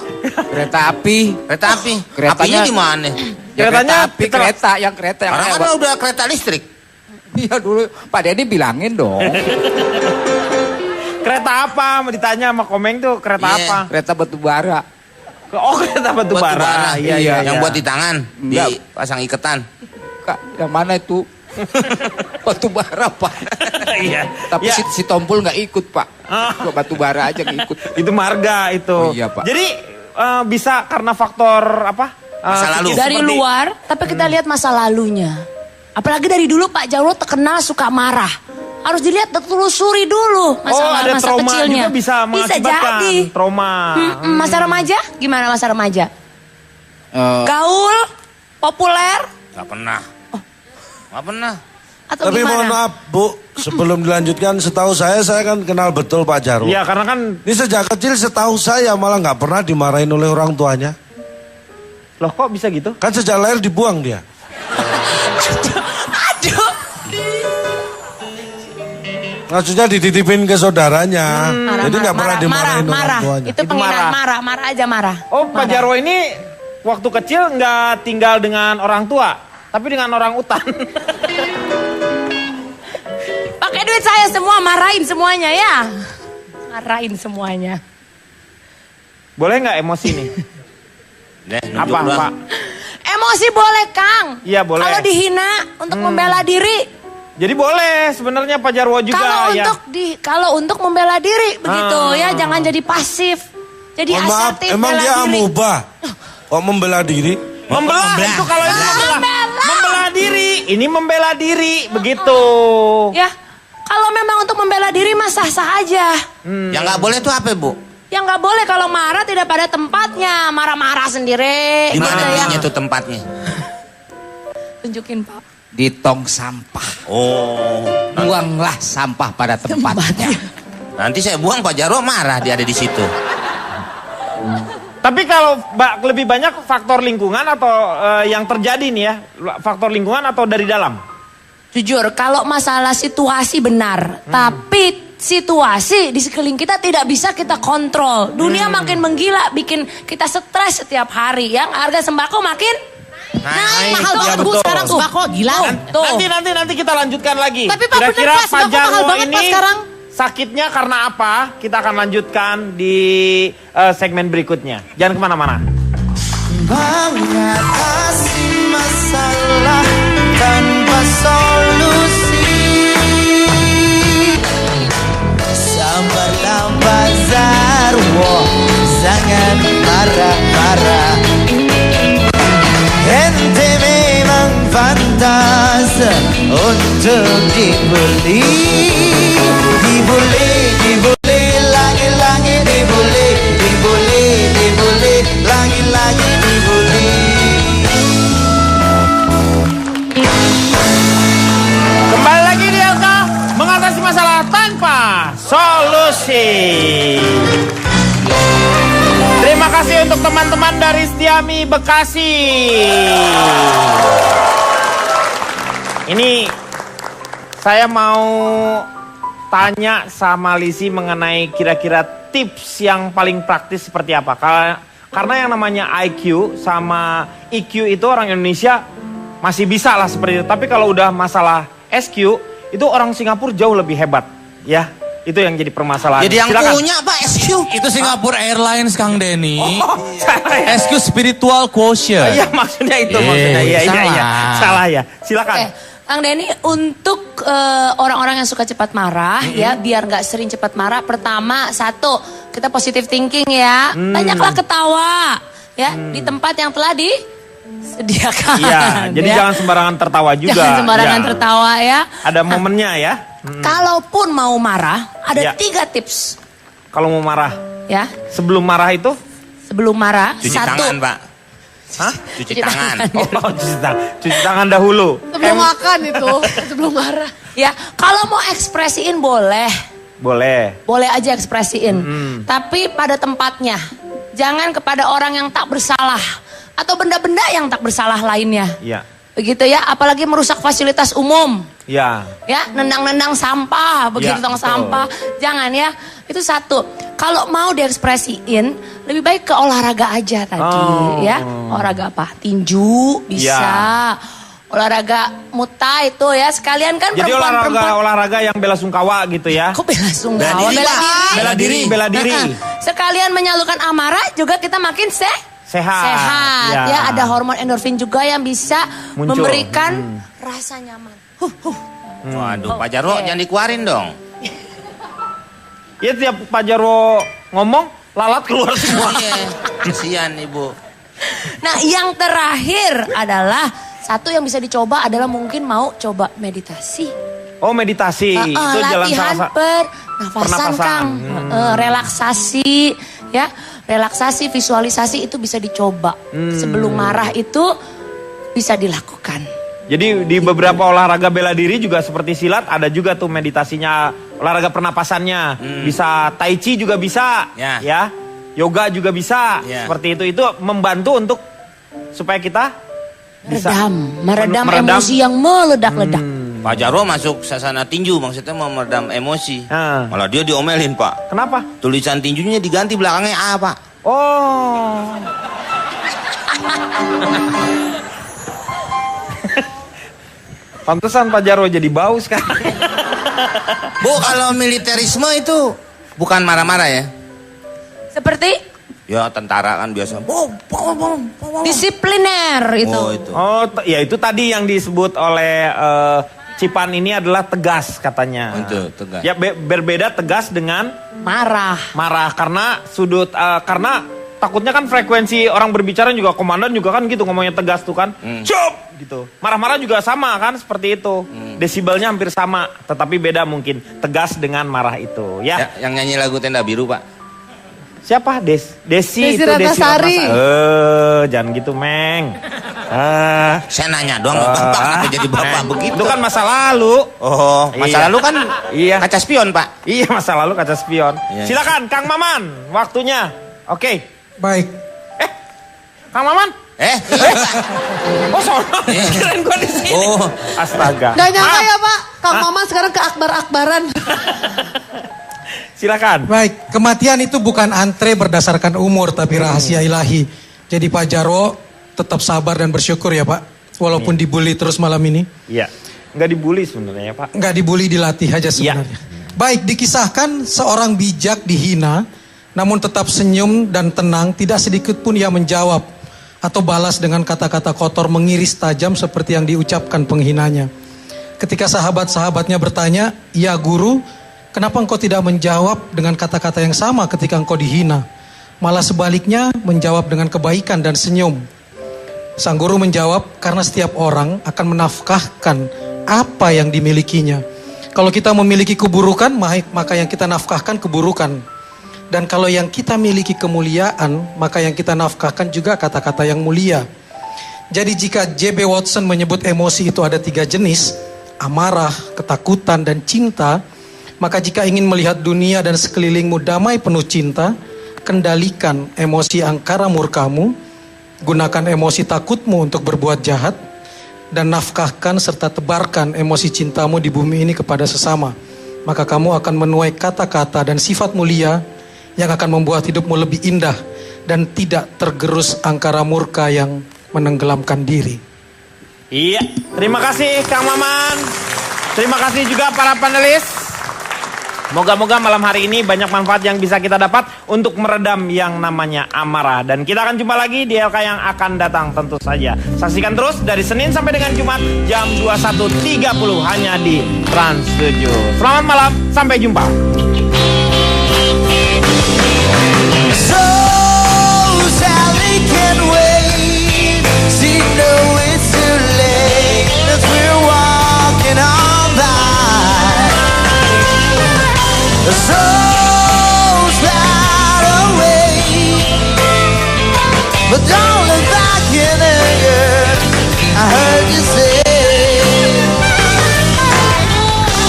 Kereta api. Kereta api. Keretanya- Apinya gimana? Ya, Keretanya api, kereta yang Orang kan udah kereta listrik. Iya dulu Pak Denny bilangin dong. Kereta apa? Ditanya sama Komeng tuh kereta Iya. apa? Kereta batu bara. Oh kereta batu bara. Iya iya. Yang iya. buat di tangan, Enggak. dipasang iketan. Kak, yang mana itu? Batu bara Pak. Iya. Tapi Ya. si Tompul nggak ikut Pak. Ah. Gua batu bara aja ngikut. Itu marga itu. Oh, iya, Pak. Jadi bisa karena faktor apa? Masa lalu. psikis Dari seperti- luar, tapi kita lihat masa lalunya. Apalagi dari dulu Pak Jarwo terkenal suka marah. Harus dilihat telusuri dulu ada masa trauma kecilnya. juga bisa mengakibatkan jadi. trauma. Masa remaja? Gimana masa remaja? Gaul? Populer? Gak pernah. Gak pernah. Atau Tapi gimana? mohon maaf Bu, sebelum dilanjutkan, setahu saya kan kenal betul Pak Jarwo. Iya karena kan Ini sejak kecil setahu saya malah nggak pernah dimarahin oleh orang tuanya. loh kok bisa gitu? Kan sejak lahir dibuang dia. Aduh. Maksudnya dititipin ke saudaranya. Jadi nggak pernah dimarahin orang marah. tuanya. Itu penghinaan marah. marah aja marah. Oh Pak Jarwo ini waktu kecil nggak tinggal dengan orang tua, tapi dengan orang utan. Pakai duit saya semua, marahin semuanya ya. Marahin semuanya. Boleh nggak emosi nih? Deh, nunjuk Apa doang. Pak? Emosi boleh Kang. Iya, boleh. Kalau dihina untuk membela diri. Jadi boleh sebenarnya Pak Jarwo juga Kalau ya. kalau untuk membela diri begitu ya, jangan jadi pasif. Jadi Mohon maaf, asertif emang bela dia diri. amuba? Kok membela diri? Membela itu kalau itu membela diri. Ini membela diri begitu. Ya, kalau memang untuk membela diri mah sah-sah aja. Yang nggak boleh tuh apa Bu? Yang nggak boleh kalau marah tidak pada tempatnya, marah-marah sendiri. Di mana gitu ya. belinya tuh tempatnya? Tunjukin Pak. Di tong sampah. Oh. Buanglah sampah pada tempatnya. Nanti saya buang Pak Jarwo marah dia ada di situ. Tapi kalau lebih banyak faktor lingkungan atau yang terjadi nih ya, faktor lingkungan atau dari dalam? Jujur, kalau masalah situasi benar, tapi situasi di sekeliling kita tidak bisa kita kontrol. Dunia makin menggila, bikin kita stres setiap hari. Yang harga sembako makin naik. Mahal Iya, banget Bu betul. sekarang sembako gila. Tuh. Nanti kita lanjutkan lagi. Tapi Pak, bener, Kira-kira Pak, sembako mahal Jarwo banget, Pak, ini sekarang. sakitnya karena apa? Kita akan lanjutkan di segmen berikutnya. Jangan kemana-mana. Mengatasi masalah tanpa solusi. Sabarlah Pak Jarwo, jangan marah-marah. Ente memang pantas untuk dibeli. Dibeli, lagi-lagi dibeli. Dibeli, lagi-lagi dibeli. Kembali lagi di LK mengatasi masalah tanpa solusi. Terima kasih untuk teman-teman dari Setiami Bekasi. Ini saya mau tanya sama Lisi mengenai kira-kira tips yang paling praktis seperti apa. Karena yang namanya IQ sama EQ itu orang Indonesia masih bisa lah seperti itu. Tapi kalau udah masalah SQ itu orang Singapura jauh lebih hebat. Ya, itu yang jadi permasalahan. Jadi yang Silakan. punya Pak SQ. Itu Singapore Airlines Kang Denny. Salah ya. SQ Spiritual Quotient. Iya maksudnya itu maksudnya. Iya. salah. Salah ya. Silakan. Oke, Kang Denny, untuk orang-orang yang suka cepat marah, ya biar nggak sering cepat marah. Pertama, satu, kita positive thinking ya. Banyaklah ketawa, ya di tempat yang telah disediakan. Iya, jadi ya. jangan sembarangan tertawa juga. Jangan sembarangan Ya. tertawa ya. Ada momennya ya. Kalaupun mau marah, ada Ya. 3 tips, Kalau mau marah, ya. sebelum marah itu, Sebelum marah, Cuci satu. tangan Pak. hah? Cuci tangan. Oh, cuci tangan dahulu. Sebelum makan itu, sebelum marah. Ya, kalau mau ekspresiin boleh. Boleh. Boleh aja ekspresiin. Tapi pada tempatnya. Jangan kepada orang yang tak bersalah. Atau benda-benda yang tak bersalah lainnya. Iya. Begitu ya, apalagi merusak fasilitas umum. Ya. Ya, nendang-nendang sampah, begitu Ya, tong betul. sampah. Jangan ya. Itu satu. Kalau mau diekspresiin, lebih baik ke olahraga aja tadi, ya. Olahraga apa? Tinju bisa. Olahraga muta itu ya. Sekalian kan Jadi perempuan-perempuan. olahraga yang bela sungkawa gitu ya. Kok bela sungkawa? Bela diri. Sekalian menyalurkan amarah juga kita makin sehat. Ya. Ya, ada hormon endorfin juga yang bisa Muncul. memberikan rasa nyaman. Waduh, Pak Jarwo jangan dikeluarin dong. Ya tiap Pak Jarwo ngomong, lalat keluar semua. Iya, kasihan Ibu. Nah, yang terakhir adalah satu yang bisa dicoba adalah mungkin mau coba meditasi. Oh, meditasi. Itu jalan latihan salah pernafasan, Kang. Relaksasi, ya. Relaksasi, visualisasi itu bisa dicoba. Sebelum marah itu bisa dilakukan. Jadi di beberapa olahraga bela diri juga seperti silat ada juga tuh meditasinya, olahraga pernapasannya. Bisa tai chi juga bisa, ya. Yoga juga bisa. Seperti itu membantu untuk supaya kita bisa meredam emosi yang meledak-ledak. Pak Jarwo masuk sasana tinju, maksudnya mau meredam emosi. Malah dia diomelin, Pak. Kenapa? Tulisan tinjunya diganti belakangnya A, Pak. Oh. Pantesan Pak Jarwo jadi bau sekarang. Bu, kalau militerisme itu bukan marah-marah ya? Seperti? Ya, tentara kan biasa. Disipliner itu. Oh, itu. Oh, ya itu tadi yang disebut oleh Cipan ini adalah tegas katanya. Itu, tegas. Ya berbeda tegas dengan marah. Marah karena karena takutnya kan frekuensi orang berbicara juga, komandan juga kan gitu ngomongnya tegas tuh kan. Cop gitu. Marah-marah juga sama kan seperti itu. Desibelnya hampir sama, tetapi beda mungkin tegas dengan marah itu ya. Yang nyanyi lagu Tenda Biru, Pak. Siapa? Desi itu Ratnasari. Jangan gitu, Meng. Saya nanya doang, Bapak kenapa jadi Bapak begitu? Itu kan masa lalu. Oh, masa lalu kan kaca spion, Pak. Iya, masa lalu kaca spion. Iya. Silakan Kang Maman, waktunya. Oke. Baik. Kang Maman? Oh, sono. Kirain gua di sini. Oh, astaga. Gak nyangka ya Pak, Kang Maman sekarang ke akbar-akbaran. Silakan. Baik, kematian itu bukan antre berdasarkan umur tapi rahasia ilahi. Jadi Pak Jarwo tetap sabar dan bersyukur ya Pak, walaupun dibully terus malam ini. Iya. Enggak dibully sebenarnya ya, Pak. Enggak dibully, dilatih aja sebenarnya. Baik, dikisahkan seorang bijak dihina namun tetap senyum dan tenang, tidak sedikit pun ia menjawab atau balas dengan kata-kata kotor mengiris tajam seperti yang diucapkan penghinanya. Ketika sahabat-sahabatnya bertanya, "Ya guru, kenapa engkau tidak menjawab dengan kata-kata yang sama ketika engkau dihina? Malah sebaliknya menjawab dengan kebaikan dan senyum." Sang guru menjawab, "Karena setiap orang akan menafkahkan apa yang dimilikinya. Kalau kita memiliki keburukan, maka yang kita nafkahkan keburukan. Dan kalau yang kita miliki kemuliaan, maka yang kita nafkahkan juga kata-kata yang mulia." Jadi jika J.B. Watson menyebut emosi itu ada 3 jenis, amarah, ketakutan, dan cinta, maka jika ingin melihat dunia dan sekelilingmu damai penuh cinta, kendalikan emosi angkara murkamu, gunakan emosi takutmu untuk berbuat jahat, dan nafkahkan serta tebarkan emosi cintamu di bumi ini kepada sesama. Maka kamu akan menuai kata-kata dan sifat mulia yang akan membuat hidupmu lebih indah dan tidak tergerus angkara murka yang menenggelamkan diri. Iya, terima kasih Kang Maman. Terima kasih juga para panelis. Moga-moga malam hari ini banyak manfaat yang bisa kita dapat untuk meredam yang namanya amarah. Dan kita akan jumpa lagi di LK yang akan datang tentu saja. Saksikan terus dari Senin sampai dengan Jumat jam 21.30 hanya di Trans 7. Selamat malam, sampai jumpa. So Sally can wait. She knows it's too late as we're walking on by. So slide away, but don't look back in anger. I heard you say,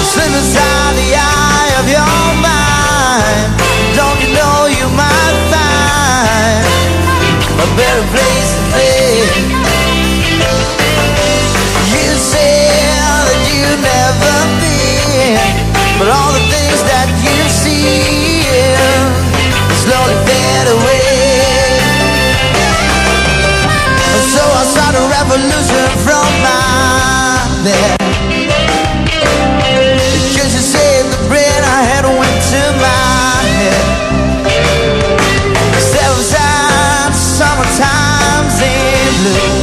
slip inside the eye of your mind. Don't you know you might find a better place to be? You said that you never blue.